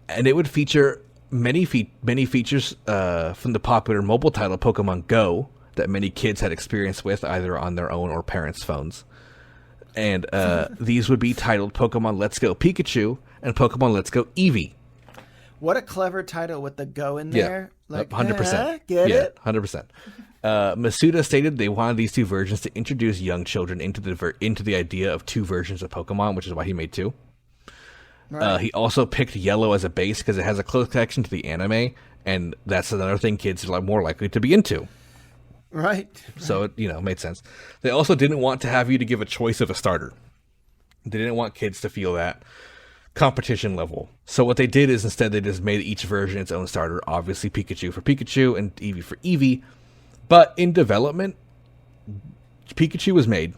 And it would feature many features from the popular mobile title Pokemon Go that many kids had experience with either on their own or parents' phones. And these would be titled Pokemon Let's Go Pikachu and Pokemon Let's Go Eevee. What a clever title with the Go in there. Yeah, like 100%. Get it? 100%. Masuda stated they wanted these two versions to introduce young children into the idea of two versions of Pokemon, which is why he made two. Right. He also picked Yellow as a base because it has a close connection to the anime, and that's another thing kids are more likely to be into. Right. So it made sense. They also didn't want to have you to give a choice of a starter. They didn't want kids to feel that competition level. So what they did is instead they just made each version its own starter. Obviously Pikachu for Pikachu and Eevee for Eevee. But in development, Pikachu was made.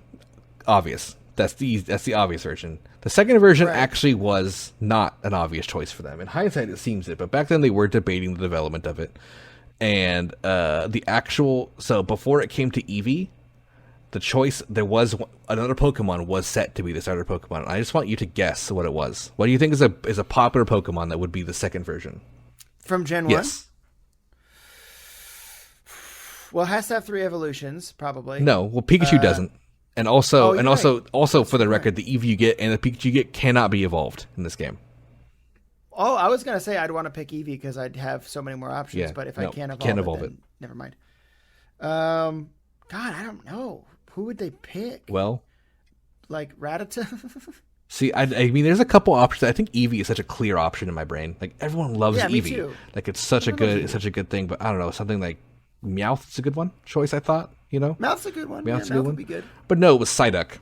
Obvious. That's the obvious version. The second version actually was not an obvious choice for them. In hindsight, it seems it, but back then they were debating the development of it. And so before it came to Eevee, the choice, there was another Pokemon was set to be the starter Pokemon. I just want you to guess what it was. What do you think is a popular Pokemon that would be the second version? From Gen 1? Yes. Well, it has to have 3 evolutions, probably. No, well, Pikachu doesn't. And also, for the record, the Eevee you get and the Pikachu you get cannot be evolved in this game. Oh, I was going to say I'd want to pick Eevee because I'd have so many more options, but if I can't evolve it, never mind. God, I don't know. Who would they pick? Well, like Rattata? See, I mean, there's a couple options. I think Eevee is such a clear option in my brain. Like everyone loves Eevee. Me too. Like it's such a good thing. But I don't know, something like Meowth is a good choice. I thought, Meowth's a good one. Meowth would be good. But no, it was Psyduck.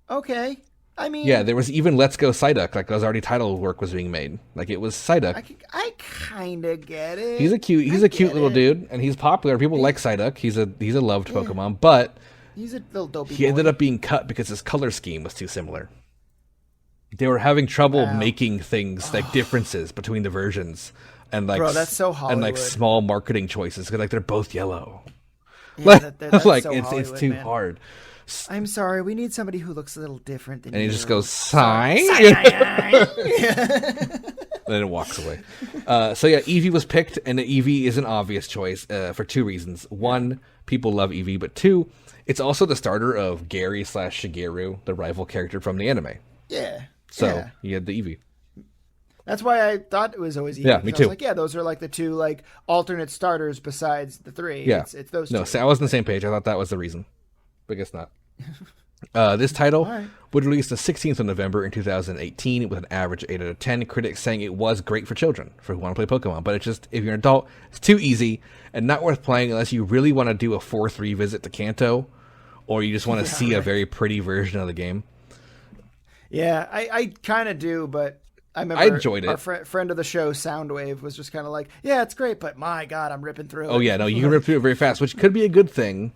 Okay, I mean, yeah, there was even Let's Go Psyduck. Like, those already title work was being made. Like, it was Psyduck. I kind of get it. He's a cute little dude, and he's popular. People like Psyduck. He's a loved Pokemon, but he's a little dopey he ended up being cut because his color scheme was too similar. They were having trouble making things like differences between the versions, and like, bro, that's so Hollywood. And like small marketing choices because like they're both yellow. Yeah, that's like so it's too hard. I'm sorry, we need somebody who looks a little different than you. And he just goes, sigh. And then it walks away. So yeah, Eevee was picked, and Eevee is an obvious choice for 2 reasons. 1, people love Eevee, but 2, it's also the starter of Gary/Shigeru, the rival character from the anime. Yeah. So you had the Eevee. That's why I thought it was always Eevee. Yeah, me too. I was like, yeah, those are like the two like alternate starters besides the three. Yeah. It's those No, two. I was on the same page. I thought that was the reason. But I guess not. This title right. would release the 16th of November in 2018 with an average 8 out of 10. Critics saying it was great for children, for who want to play Pokemon. But it's just, if you're an adult, it's too easy and not worth playing unless you really want to do a 4-3 visit to Kanto, or you just want to see a very pretty version of the game. Yeah, I kind of do, but I remember I enjoyed it. Our friend of the show, Soundwave, was just kind of like, yeah, it's great, but my God, I'm ripping through it. Oh, yeah, no, you can rip through it very fast, which could be a good thing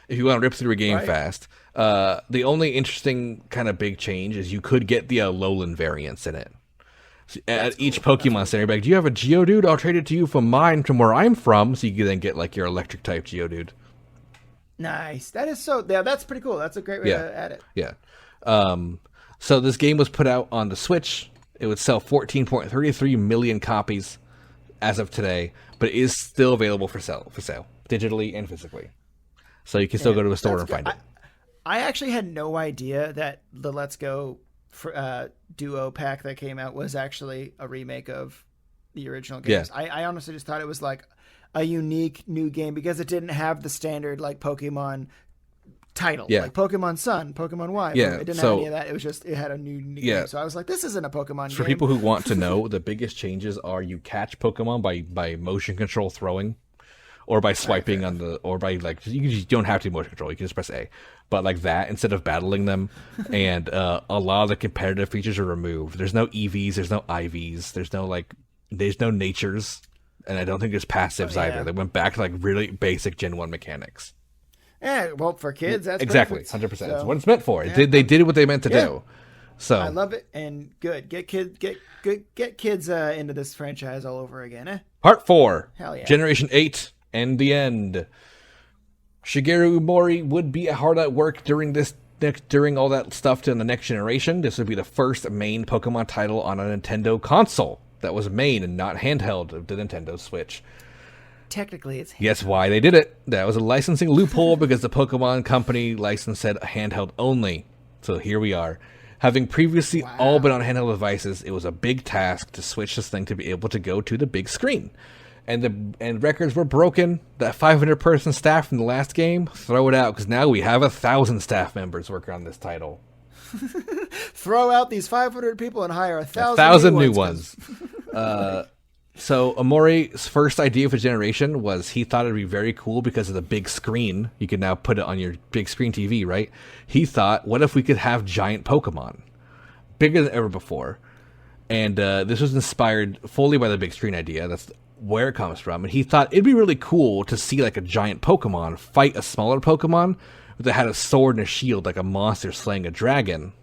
if you want to rip through a game fast. The only interesting kind of big change is you could get the Alolan variants in it. So at each Pokemon Center, you're like, do you have a Geodude? I'll trade it to you from mine from where I'm from, so you can then get like your electric type Geodude. Nice. That is so. Yeah, that's pretty cool. That's a great way to add it. Yeah. So this game was put out on the Switch. It would sell 14.33 million copies as of today, but it is still available for sale, digitally and physically. So you can still go to a store and find it. I actually had no idea that the Let's Go duo pack that came out was actually a remake of the original games. Yeah. I honestly just thought it was like a unique new game because it didn't have the standard like Pokemon title, like Pokemon Sun, Pokemon Y. Yeah, it didn't have any of that. It was just, it had a new game. So I was like, this isn't a Pokemon game. For people who want to know, the biggest changes are you catch Pokemon by motion control throwing, or by swiping on the, or by like, you don't have to do motion control, you can just press A. But like that, instead of battling them, and a lot of the competitive features are removed. There's no EVs, there's no IVs, there's no natures, and I don't think there's passives either. They went back to like really basic Gen 1 mechanics. Yeah, well, for kids, that's exactly perfect. 100%. So, that's what it's meant for. They did what they meant to do. So I love it, and good. Get kids into this franchise all over again. Part 4, Hell yeah. Generation 8, and the end. Shigeru Mori would be hard at work during all that stuff to the next generation. This would be the first main Pokemon title on a Nintendo console that was main and not handheld of the Nintendo Switch. Technically, it's handheld. Guess why they did it? That was a licensing loophole because the Pokemon Company license said handheld only. So here we are. Having previously all been on handheld devices, it was a big task to switch this thing to be able to go to the big screen. And records were broken. That 500-person staff from the last game, throw it out, because now we have 1,000 staff members working on this title. Throw out these 500 people and hire 1,000 new ones. So Amori's first idea for Generation was he thought it'd be very cool because of the big screen. You could now put it on your big screen TV, right? He thought, what if we could have giant Pokemon? Bigger than ever before. And this was inspired fully by the big screen idea. That's where it comes from. And he thought it'd be really cool to see like a giant Pokemon fight a smaller Pokemon that had a sword and a shield like a monster slaying a dragon.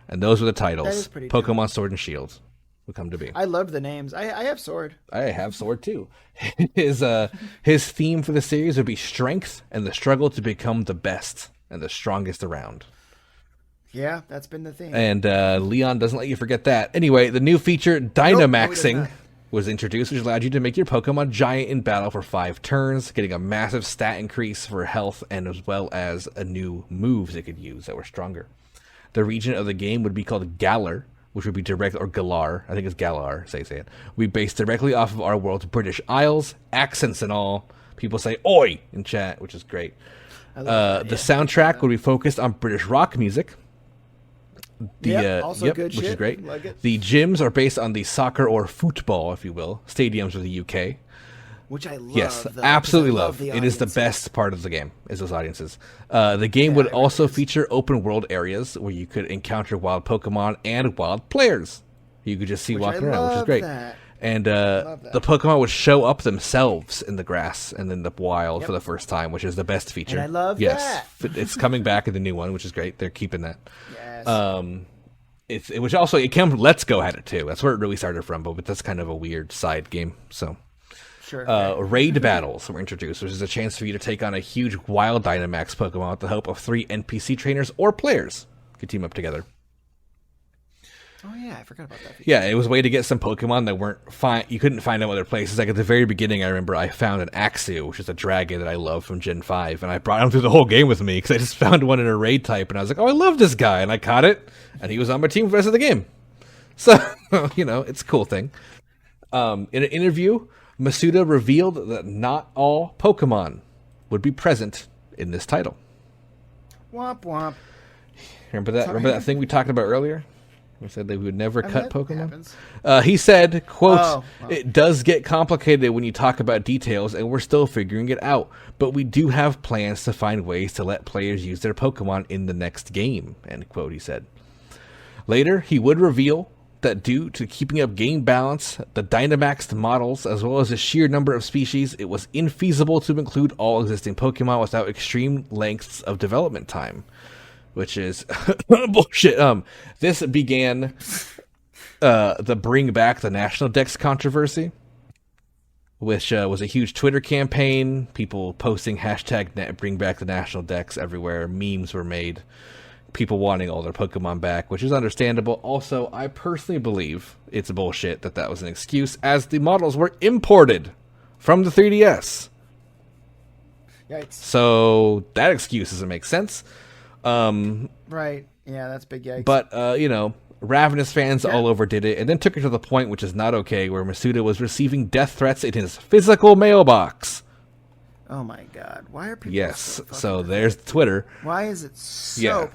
And those were the titles. Pokemon dope. Sword and Shield would come to be. I loved the names. I have Sword. I have Sword too. His theme for the series would be strength and the struggle to become the best and the strongest around. Yeah, that's been the theme. And Leon doesn't let you forget that. Anyway, the new feature, Dynamaxing, was introduced, which allowed you to make your Pokemon giant in battle for 5 turns, getting a massive stat increase for health and as well as a new moves it could use that were stronger. The region of the game would be called Galar, which would be direct, or Galar, I think it's Galar, say it, would be based directly off of our world's British Isles, accents and all. People say "Oi" in chat, which is great. The soundtrack would be focused on British rock music. Also good shit. Which is great. Like the gyms are based on the soccer or football, if you will, stadiums of the UK. Which I love. Yes, absolutely love. It is the best part of the game, is those audiences. The game would also feature open world areas where you could encounter wild Pokemon and wild players. You could just see walking around, which is great. And the Pokemon would show up themselves in the grass and in the wild for the first time, which is the best feature. And I love that. It's coming back in the new one, which is great. They're keeping that. Yes. Which also, it came from Let's Go had it too. That's where it really started from, but that's kind of a weird side game. So, sure. Raid battles were introduced, which is a chance for you to take on a huge wild Dynamax Pokemon with the help of 3 NPC trainers or players. You could team up together. Oh yeah, I forgot about that feature. Yeah, it was a way to get some Pokemon that weren't you couldn't find them other places. Like at the very beginning, I remember I found an Axew, which is a dragon that I love from Gen 5, and I brought him through the whole game with me because I just found one in a raid type, and I was like, oh, I love this guy, and I caught it, and he was on my team for the rest of the game. So, it's a cool thing. In an interview, Masuda revealed that not all Pokemon would be present in this title. Womp womp. Remember that? Remember that thing we talked about earlier? We said that we would never cut Pokemon. He said, quote, "It does get complicated when you talk about details, and we're still figuring it out. But we do have plans to find ways to let players use their Pokemon in the next game," end quote, he said. Later, he would reveal that due to keeping up game balance, the Dynamaxed models, as well as the sheer number of species, it was infeasible to include all existing Pokemon without extreme lengths of development time. Which is bullshit. This began the Bring Back the National Dex controversy, which was a huge Twitter campaign. People posting hashtag Bring Back the National Dex everywhere. Memes were made. People wanting all their Pokemon back, which is understandable. Also, I personally believe it's bullshit that was an excuse, as the models were imported from the 3DS. Yikes. So that excuse doesn't make sense. Right. Yeah, that's big yikes. But, Ravenous fans all over did it, and then took it to the point, which is not okay, where Masuda was receiving death threats in his physical mailbox. Oh my god. Why are people so there's Twitter. Why is it so...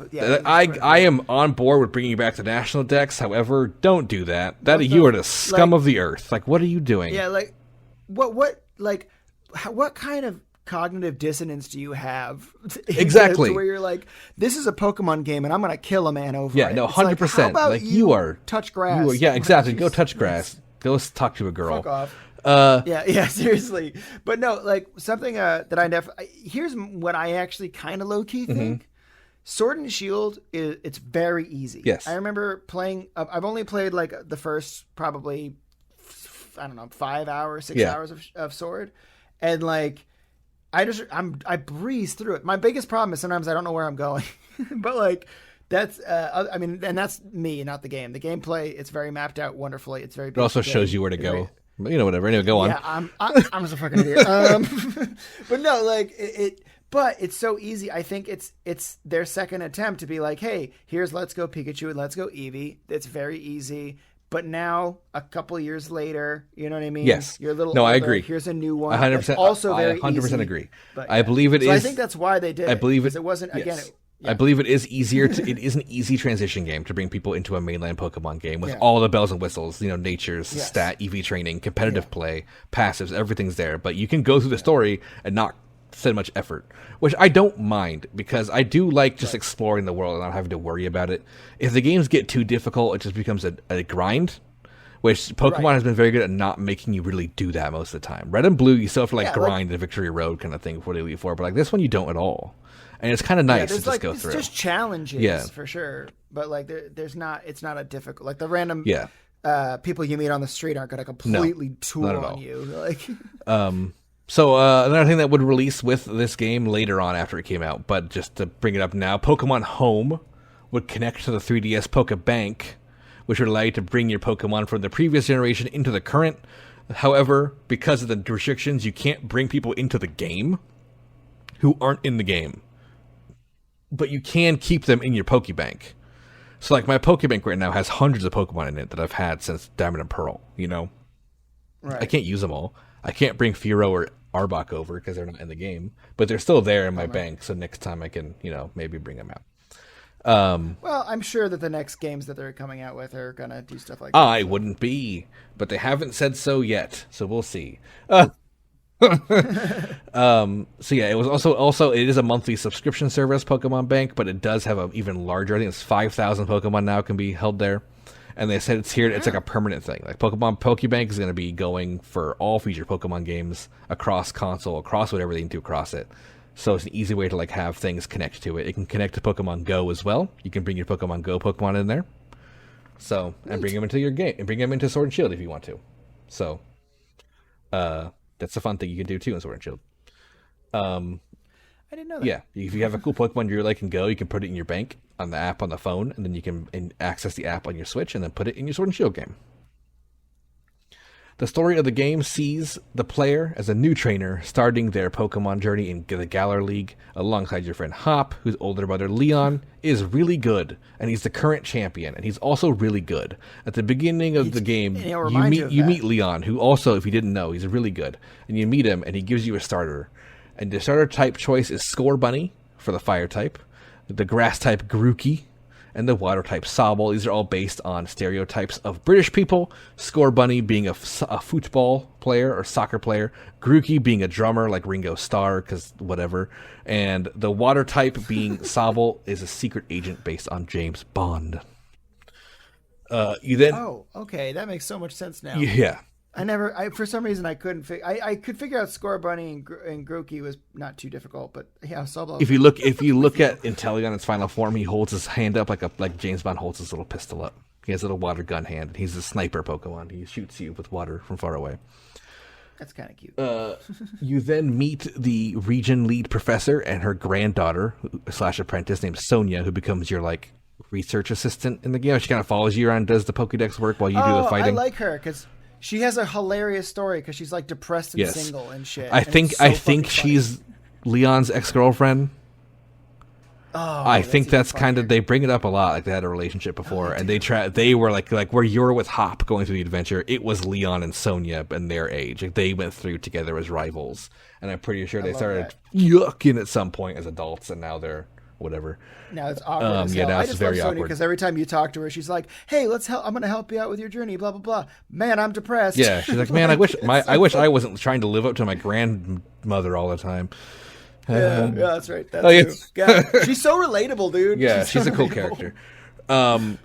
I am on board with bringing back the National Dex, however, don't do that. You are the scum of the earth. Like, what are you doing? Yeah, what kind of cognitive dissonance do you have exactly where you're like, this is a Pokemon game and I'm gonna kill a man over it? No, 100%. Like you are touch grass. Exactly. Go touch grass. Go talk to a girl. Fuck off. Seriously. But no, like something that I here's what I actually kind of low-key think. Sword and Shield it's very easy. Yes, I remember playing. I've only played like the first probably 5 hours, 6 hours of Sword, and like I breeze through it. My biggest problem is sometimes I don't know where I'm going, but like that's and that's me, not the game. The gameplay, it's very mapped out wonderfully. It's very. It also shows you where to go. Whatever. Anyway, go on. Yeah, I'm just a fucking idiot. But no, like it. But it's so easy. I think it's their second attempt to be like, hey, here's Let's Go Pikachu and Let's Go Eevee. It's very easy. But now, a couple years later, you know what I mean? Yes. You're a little older. I agree. Here's a new one. 100%. Also very 100% easy, agree. But, I believe it is. I think that's why they did it. I believe it. It wasn't, again, I believe it is easier it is an easy transition game to bring people into a mainline Pokemon game with all the bells and whistles, nature's stat, EV training, competitive play, passives, everything's there. But you can go through the story and not spend much effort, which I don't mind, because I do like just exploring the world and not having to worry about it. If the games get too difficult, it just becomes a grind, which Pokemon has been very good at not making you really do that most of the time. Red and Blue, you still have to grind the Victory Road kind of thing before they leave for, but like this one you don't at all. And it's kind of nice to just go through. It's just challenges, for sure. But like, it's not a difficult, like the random people you meet on the street aren't going to completely tool on you. Like, so another thing that would release with this game later on after it came out, but just to bring it up now, Pokemon Home would connect to the 3DS Pokebank, which would allow you to bring your Pokemon from the previous generation into the current. However, because of the restrictions, you can't bring people into the game who aren't in the game. But you can keep them in your Pokebank. So, like, my Pokebank right now has hundreds of Pokemon in it that I've had since Diamond and Pearl, Right. I can't use them all. I can't bring Fearow or Arbok over because they're not in the game. But they're still there in my bank, so next time I can, maybe bring them out. Well, I'm sure that the next games that they're coming out with are going to do stuff like that. I wouldn't be, but they haven't said so yet, so we'll see. So yeah, it was also it is a monthly subscription service, Pokemon Bank, but it does have an even larger. I think it's 5,000 Pokemon now can be held there, and they said it's here. It's like a permanent thing. Like Pokemon Pokebank is going to be going for all future Pokemon games across console, across whatever they need to across it. So it's an easy way to like have things connect to it. It can connect to Pokemon Go as well. You can bring your Pokemon Go Pokemon in there. So and bring them into your game and bring them into Sword and Shield if you want to. So, that's a fun thing you can do too in Sword and Shield. I didn't know that. Yeah, if you have a cool Pokemon you like in Go, you can put it in your bank on the app on the phone, and then you can access the app on your Switch and then put it in your Sword and Shield game. The story of the game sees the player as a new trainer starting their Pokemon journey in the Galar League alongside your friend Hop, whose older brother Leon is really good, and he's the current champion, and he's also really good. At the beginning of the game, you meet Leon, who also, if you didn't know, he's really good, and you meet him, and he gives you a starter. And the starter type choice is Scorbunny for the fire type, the grass type Grookey, and the water type Sobble. These are all based on stereotypes of British people. Scorbunny being a football player or soccer player. Grookey being a drummer like Ringo Starr, because whatever. And the water type being Sobble is a secret agent based on James Bond. Oh, okay. That makes so much sense now. Yeah. For some reason, I couldn't I could figure out Scorbunny and Grookey was not too difficult, but yeah, Sobble. If you look at Inteleon in its final form, he holds his hand up like James Bond holds his little pistol up. He has a little water gun hand. He's a sniper Pokemon. He shoots you with water from far away. That's kind of cute. You then meet the region lead professor and her granddaughter / apprentice named Sonia, who becomes your like research assistant in the game. She kind of follows you around, does the Pokédex work while you do the fighting. I like her because she has a hilarious story because she's like depressed and single and shit. I think she's Leon's ex-girlfriend. Oh, I think that's kind of, they bring it up a lot. Like they had a relationship before, and they were like where you're with Hop going through the adventure. It was Leon and Sonia and their age. Like they went through together as rivals, and I'm pretty sure they started yucking at some point as adults, and now they're whatever. Now it's awkward. As hell. Now I it's just very love Sonia awkward because every time you talk to her, she's like, "Hey, let's help. I'm going to help you out with your journey." Blah blah blah. Man, I'm depressed. Yeah, she's like, "Man, I wish I wasn't trying to live up to my grandmother all the time." Yeah, that's right. That's God, she's so relatable, dude. Yeah, she's a cool character.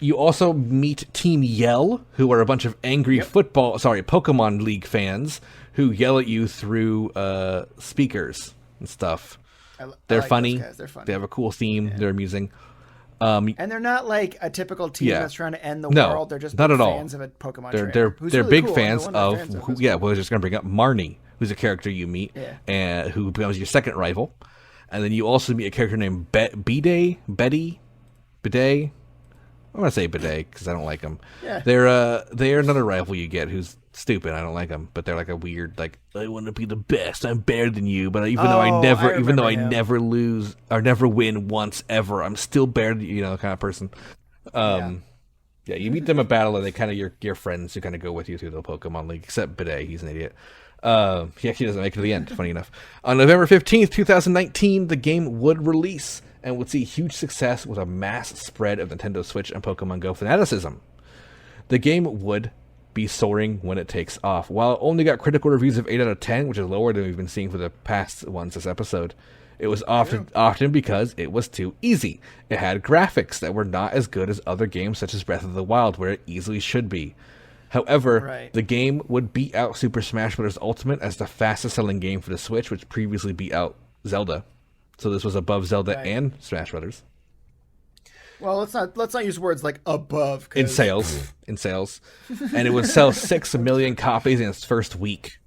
You also meet Team Yell, who are a bunch of angry Pokemon League fans who yell at you through speakers and stuff. They're funny. They're funny. They have a cool theme. Yeah. They're amusing. And they're not like a typical team that's trying to end the world. They're just not at fans all. of a Pokemon they're trainer. They're really big cool. fans of I was just going to bring up Marnie, who's a character you meet, and who becomes your second rival. And then you also meet a character named Bidet. I'm going to say Bidet because I don't like him. Yeah. They're another rival you get who's stupid. I don't like them, but they're like a weird, like, I want to be the best. I'm better than you, but even though I never lose or never win once ever, I'm still better than you, kind of person. Yeah, you meet them at battle, and they kind of your friends who kind of go with you through the Pokemon League, except Bidet. He's an idiot. He actually doesn't make it to the end, funny enough. On November 15th, 2019, the game would release and would see huge success with a mass spread of Nintendo Switch and Pokemon Go fanaticism. The game would be soaring when it takes off. While it only got critical reviews of 8 out of 10, which is lower than we've been seeing for the past ones this episode, it was often because it was too easy. It had graphics that were not as good as other games such as Breath of the Wild, where it easily should be. However, the game would beat out Super Smash Bros. Ultimate as the fastest-selling game for the Switch, which previously beat out Zelda. So this was above Zelda and Smash Bros. Well, let's not use words like above. In sales, and it would sell 6 million copies in its first week.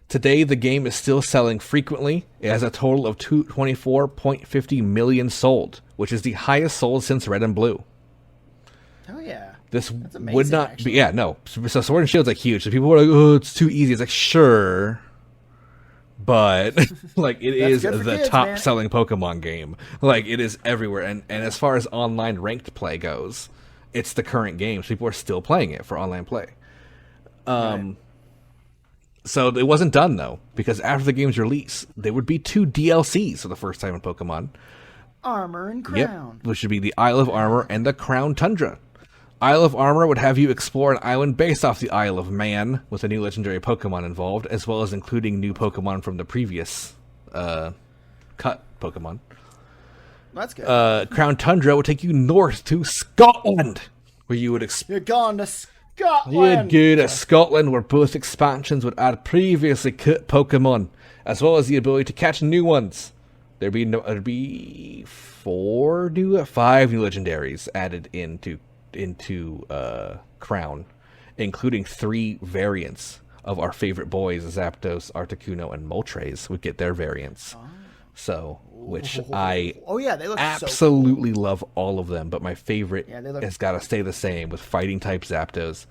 Today, the game is still selling frequently. It has a total of 24.50 million sold, which is the highest sold since Red and Blue. Oh yeah. This amazing, would not actually. be, no. So Sword and Shield's like huge. So people were like, "Oh, it's too easy." It's like, sure, but like it is the top selling Pokemon game. Like it is everywhere. And as far as online ranked play goes, it's the current game. So people are still playing it for online play. So it wasn't done though, because after the game's release, there would be 2 DLCs for the first time in Pokemon. Armor and Crown. Which would be the Isle of Armor and the Crown Tundra. Isle of Armor would have you explore an island based off the Isle of Man, with a new legendary Pokemon involved, as well as including new Pokemon from the previous cut Pokemon. That's good. Crown Tundra would take you north to Scotland, where you would You're going to Scotland! You'd go to Scotland, where both expansions would add previously cut Pokemon, as well as the ability to catch new ones. There'd be 5 new legendaries added into Crown, including 3 variants of our favorite boys, Zapdos, Articuno, and Moltres would get their variants. So, which I they look absolutely love all of them, but my favorite has got to stay the same with fighting type Zapdos.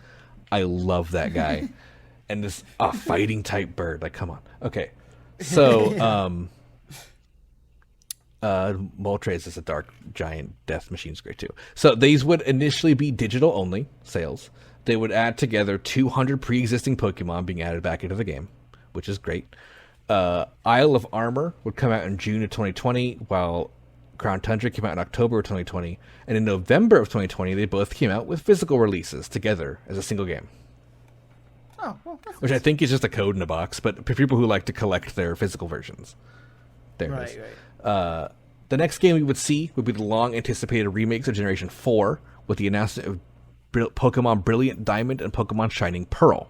I love that guy. and this fighting type bird. Like, come on. Okay, so Moltres is a dark giant death machine's great too. So these would initially be digital only sales. They would add together 200 pre-existing Pokemon being added back into the game, which is great. Isle of Armor would come out in June of 2020, while Crown Tundra came out in October of 2020. And in November of 2020, they both came out with physical releases together as a single game. Oh, well, that's Which I think is just a code in a box, but for people who like to collect their physical versions. There it is. right. The next game we would see would be the long-anticipated remakes of Generation 4 with the announcement of Pokemon Brilliant Diamond and Pokemon Shining Pearl.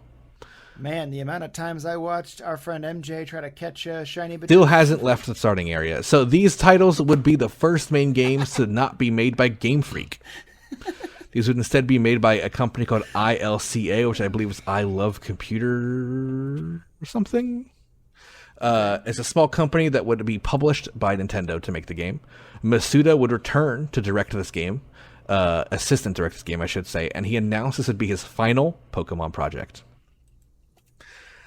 Man, the amount of times I watched our friend MJ try to catch a shiny but Still hasn't left the starting area. So these titles would be the first main games to not be made by Game Freak. These would instead be made by a company called ILCA, which I believe is I Love Computer or something. It's a small company that would be published by Nintendo to make the game. Masuda would return to direct this game, assistant direct this game, I should say, and he announced this would be his final Pokemon project.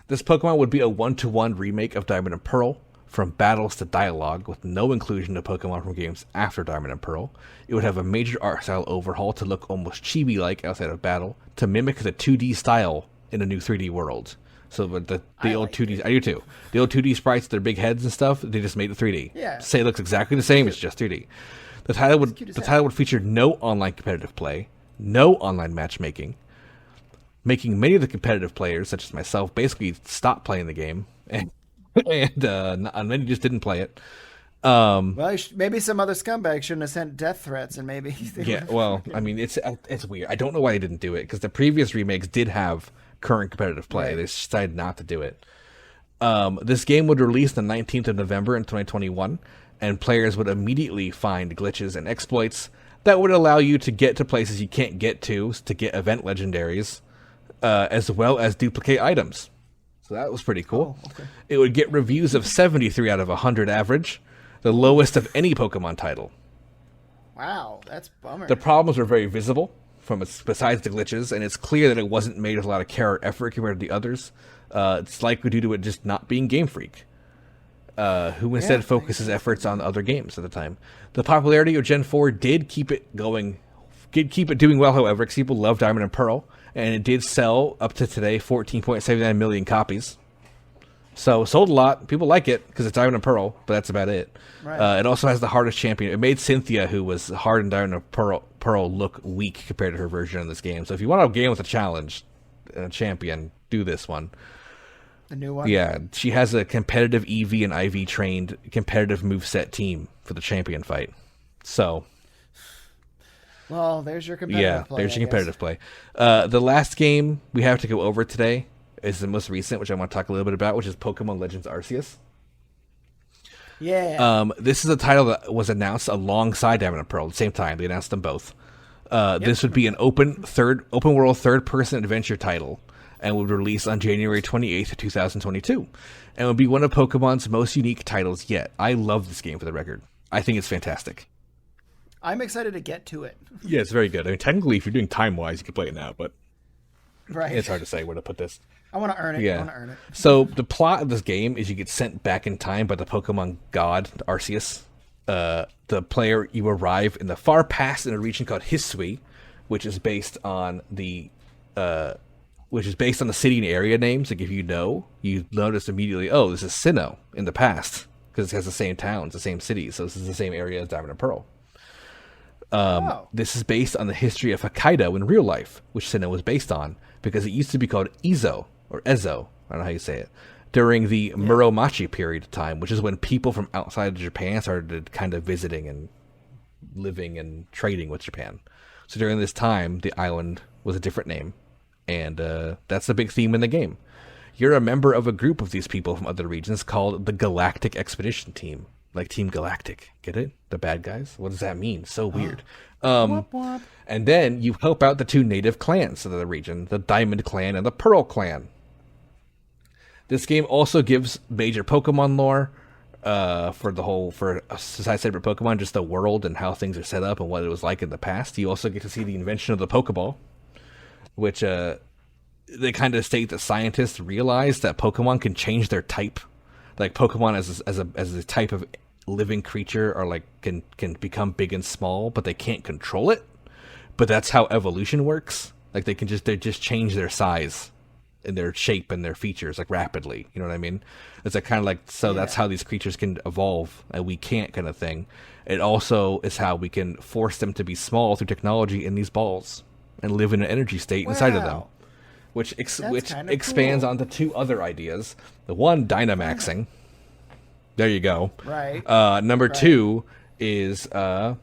This Pokemon would be a 1-to-1 remake of Diamond and Pearl, from battles to dialogue, with no inclusion of Pokemon from games after Diamond and Pearl. It would have a major art style overhaul to look almost chibi-like outside of battle, to mimic the 2D style in a new 3D world. So the old 2D, I do too. The old 2D sprites, their big heads and stuff, they just made it 3D. Yeah. Say it looks exactly the same, it's just 3D. The title would feature no online competitive play, no online matchmaking, making many of the competitive players, such as myself, basically stop playing the game, and many just didn't play it. Well, maybe some other scumbag shouldn't have sent death threats, and maybe Yeah, well, I mean, it's weird. I don't know why they didn't do it, because the previous remakes did have current competitive play. Right. They decided not to do it. This game would release the 19th of November in 2021, and players would immediately find glitches and exploits that would allow you to get to places you can't get to get event legendaries, as well as duplicate items. So that was pretty cool. Oh, okay. It would get reviews of 73 out of 100 average, the lowest of any Pokemon title. Wow, that's a bummer. The problems were very visible besides the glitches, and it's clear that it wasn't made with a lot of care or effort compared to the others. It's likely due to it just not being Game Freak, who instead focuses efforts on other games at the time. The popularity of Gen 4 did keep it going, did keep it doing well, however, because people love Diamond and Pearl, and it did sell up to today 14.79 million copies. So sold a lot. People like it because it's Diamond and Pearl, but that's about it. Right. It also has the hardest champion. It made Cynthia, who was hard in Diamond and Pearl, look weak compared to her version in this game. So if you want a game with a challenge, a champion, do this one. The new one? Yeah, she has a competitive EV and IV trained competitive moveset team for the champion fight. So Well, there's your competitive play. There's your competitive play. The last game we have to go over today is the most recent, which I want to talk a little bit about, which is Pokemon Legends Arceus. Yeah. This is a title that was announced alongside Diamond and Pearl at the same time. They announced them both. This would be an open world third-person adventure title, and would release on January 28th, 2022, and would be one of Pokemon's most unique titles yet. I love this game, for the record. I think it's fantastic. I'm excited to get to it. Yeah, it's very good. I mean, technically, if you're doing time-wise, you can play it now, but Right. it's hard to say where to put this. I want to earn it. Yeah. I want to earn it. So the plot of this game is you get sent back in time by the Pokemon god Arceus. The player, you arrive in the far past in a region called Hisui, which is based on the city and area names. Like, if you notice immediately, oh, this is Sinnoh in the past, because it has the same towns, the same cities, so this is the same area as Diamond and Pearl. This is based on the history of Hokkaido in real life, which Sinnoh was based on, because it used to be called Ezo, or Ezo, I don't know how you say it, during the Muromachi period of time, which is when people from outside of Japan started kind of visiting and living and trading with Japan. So during this time, the island was a different name, and that's a big theme in the game. You're a member of a group of these people from other regions called the Galactic Expedition Team. Like Team Galactic. Get it? The bad guys? What does that mean? So weird. Womp womp. And then you help out the two native clans of the region, the Diamond Clan and the Pearl Clan. This game also gives major Pokemon lore for besides separate Pokemon, just the world and how things are set up and what it was like in the past. You also get to see the invention of the Pokeball, which they kind of state that scientists realize that Pokemon can change their type. Like Pokemon as a type of living creature are like can become big and small, but they can't control it. But that's how evolution works. Like they just change their size and their shape and their features like rapidly. You know what I mean? It's like kind of like that's how these creatures can evolve and we can't, kind of thing. It also is how we can force them to be small through technology in these balls and live in an energy state inside of them, which expands onto two other ideas. The one, Dynamaxing. There you go. Right. Number two is how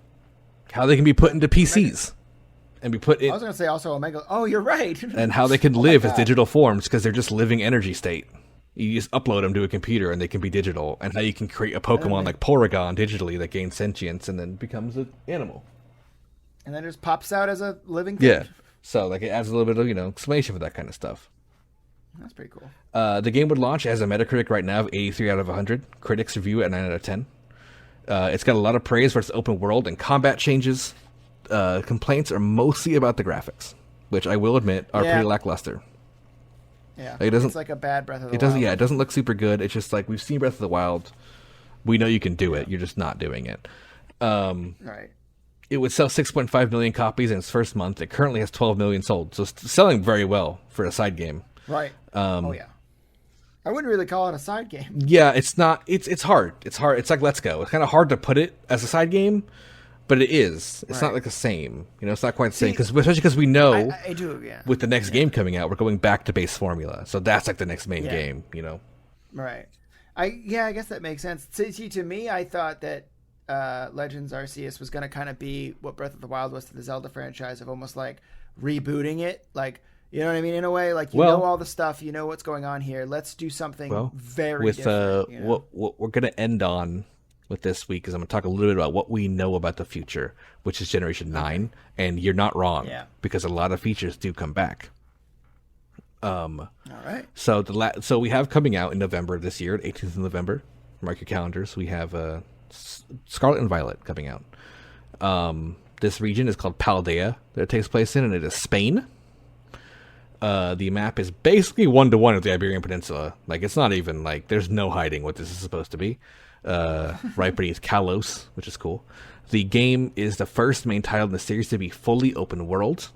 they can be put into PCs and be put in. I was going to say also Omega. Oh, you're right. And how they can live as digital forms because they're just living energy state. You just upload them to a computer and they can be digital. And how you can create a Pokemon like Porygon digitally that gains sentience and then becomes an animal. And then it just pops out as a living thing. Yeah. So like it adds a little bit of, explanation for that kind of stuff. That's pretty cool. The game would launch as a Metacritic right now of 83 out of 100. Critics review it at 9 out of 10. It's got a lot of praise for its open world and combat changes. Complaints are mostly about the graphics, which I will admit are pretty lackluster. Yeah, it's like a bad Breath of the Wild. Doesn't. Yeah, it doesn't look super good. It's just like we've seen Breath of the Wild. We know you can do it. You're just not doing it. Right. It would sell 6.5 million copies in its first month. It currently has 12 million sold, so it's selling very well for a side game. Right. Oh yeah. I wouldn't really call it a side game. Yeah, it's not. It's hard. It's hard. It's like Let's Go. It's kind of hard to put it as a side game, but it is. It's not like the same. It's not quite the same especially because we know I do. Yeah. With the next game coming out, we're going back to base formula. So that's like the next main game. Right. I guess that makes sense. See, to me, I thought that Legends Arceus was going to kind of be what Breath of the Wild was to the Zelda franchise, of almost like rebooting it, like. You know what I mean? In a way, like know all the stuff, you know what's going on here. Let's do something very different. What we're going to end on with this week is I'm going to talk a little bit about what we know about the future, which is Generation 9, and you're not wrong because a lot of features do come back. All right. So so we have coming out in November this year, 18th of November. Mark your calendars. We have Scarlett and Violet coming out. This region is called Paldea that it takes place in, and it is Spain. The map is basically 1-to-1 with the Iberian Peninsula. Like, it's not even, like, there's no hiding what this is supposed to be. Right beneath Kalos, which is cool. The game is the first main title in the series to be fully open world.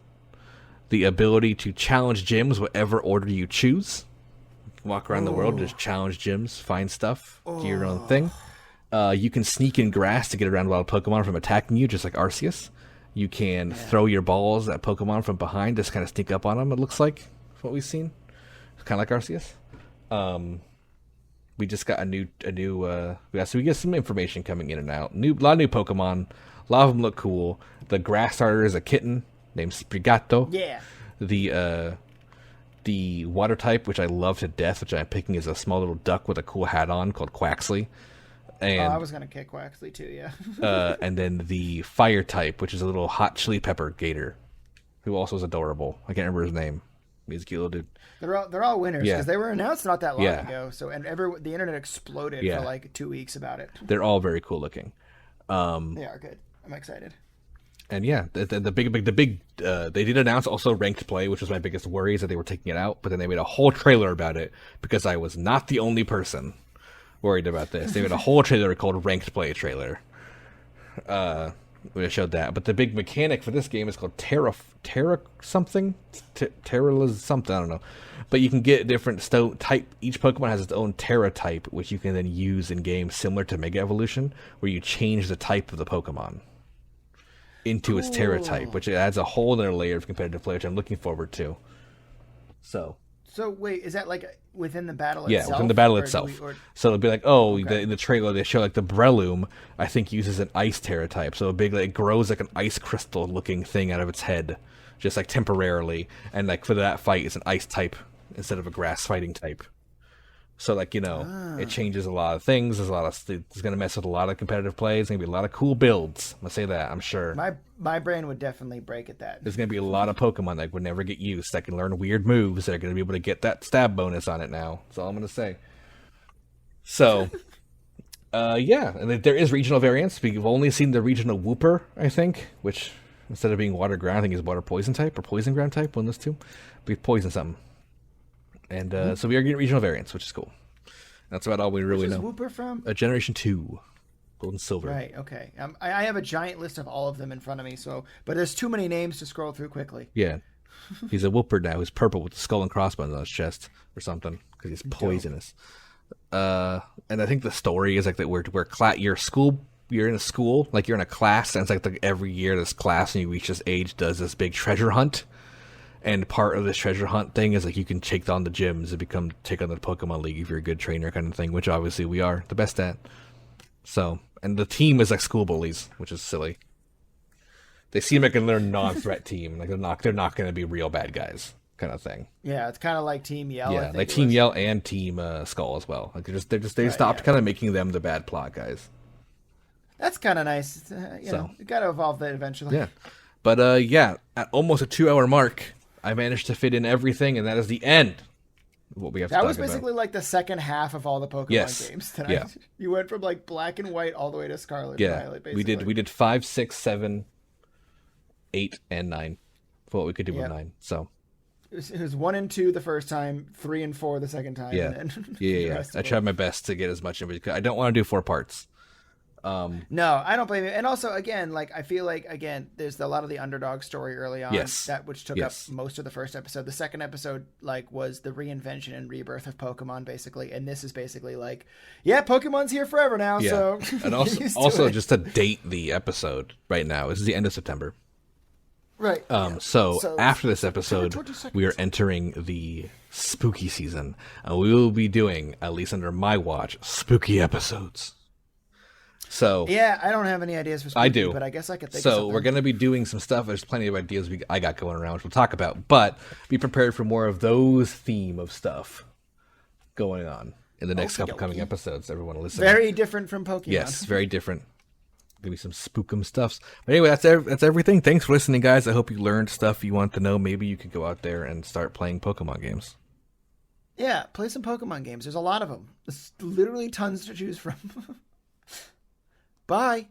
The ability to challenge gyms, whatever order you choose. Walk around the world, just challenge gyms, find stuff, do your own thing. You can sneak in grass to get around wild Pokemon from attacking you, just like Arceus. You can throw your balls at Pokemon from behind, just kind of sneak up on them, it looks like, what we've seen. It's kind of like Arceus. We just got so we get some information coming in and out. A lot of new Pokemon. A lot of them look cool. The grass starter is a kitten named Sprigato. Yeah. The water type, which I love to death, which I'm picking, is a small little duck with a cool hat on called Quaxley. And, I was going to kick Quaxley too, yeah. And then the fire type, which is a little hot chili pepper gator, who also is adorable. I can't remember his name. He's a cute little dude. They're all winners because they were announced not that long ago. So the internet exploded for like 2 weeks about it. They're all very cool looking. They are good. I'm excited. And the big they did announce also ranked play, which was my biggest worry, is that they were taking it out. But then they made a whole trailer about it because I was not the only person worried about this. They made a whole trailer called Ranked Play trailer. We showed that, but the big mechanic for this game is called Terra something, Terra something, I don't know. But you can get different type. Each Pokemon has its own Terra type, which you can then use in games similar to Mega Evolution, where you change the type of the Pokemon into its Terra type, which adds a whole other layer of competitive play, which I'm looking forward to. So wait, is that like within the battle itself? Yeah, within the battle itself. So it'll be like, in the trailer they show like the Breloom, I think, uses an ice Terra type. So it grows like an ice crystal looking thing out of its head, just like temporarily. And like for that fight, it's an ice type instead of a grass fighting type. So like, it changes a lot of things. It's going to mess with a lot of competitive play. It's going to be a lot of cool builds. I'm going to say that, I'm sure. My brain would definitely break at that. There's going to be a lot of Pokemon that would never get used, that can learn weird moves, that are going to be able to get that stab bonus on it now. That's all I'm going to say. So, and there is regional variants. We've only seen the regional Wooper, I think, which instead of being water ground, I think is water poison type or poison ground type, one of those two. Be poison something. And so we are getting regional variants, which is cool. That's about all we really know. Whooper from? Generation 2. Gold and Silver. Right, okay. I have a giant list of all of them in front of me, but there's too many names to scroll through quickly. Yeah. He's a Whooper now. He's purple with the skull and crossbones on his chest or something because he's poisonous. And I think the story is like that you're in a school, like you're in a class, and it's like every year this class, and you reach this age, does this big treasure hunt. And part of this treasure hunt thing is like you can take on the gyms and take on the Pokemon League if you're a good trainer kind of thing, which obviously we are the best at. So, and the team is like school bullies, which is silly. They seem like they're a non-threat team. Like they're not going to be real bad guys, kind of thing. Yeah, it's kind of like Team Yell. Yeah, like Team Yell and Team Skull as well. Like they stopped kind of making them the bad plot guys. That's kind of nice. You got to evolve that eventually. Yeah, but at almost a 2-hour mark, I managed to fit in everything, and that is the end. What we have. That was basically like the second half of all the Pokemon games tonight. Yeah. You went from like Black and White all the way to Scarlet and Violet. Basically, we did 5, 6, 7, 8, and 9 for what we could do with 9. So it was 1 and 2 the first time, 3 and 4 the second time. Yeah, and then yeah. I tried my best to get as much of it. I don't want to do 4 parts. No, I don't blame you. And also, again, like I feel like there's a lot of the underdog story early on, which took up most of the first episode. The second episode was the reinvention and rebirth of Pokemon, basically, and this is basically like, Pokemon's here forever now. Yeah. So and also just to date the episode right now, this is the end of September. Right. So after this episode, we are entering the spooky season, and we will be doing, at least under my watch, spooky episodes. So I don't have any ideas for spooky, I do, but I guess I could think of something. So we're going to be doing some stuff. There's plenty of ideas I got going around, which we'll talk about. But be prepared for more of those theme of stuff going on in the next couple coming episodes. Everyone listen. Very different from Pokemon. Yes, very different. Give me some spookum stuffs. But anyway, that's everything. Thanks for listening, guys. I hope you learned stuff you want to know. Maybe you could go out there and start playing Pokemon games. Yeah, play some Pokemon games. There's a lot of them. There's literally tons to choose from. Bye.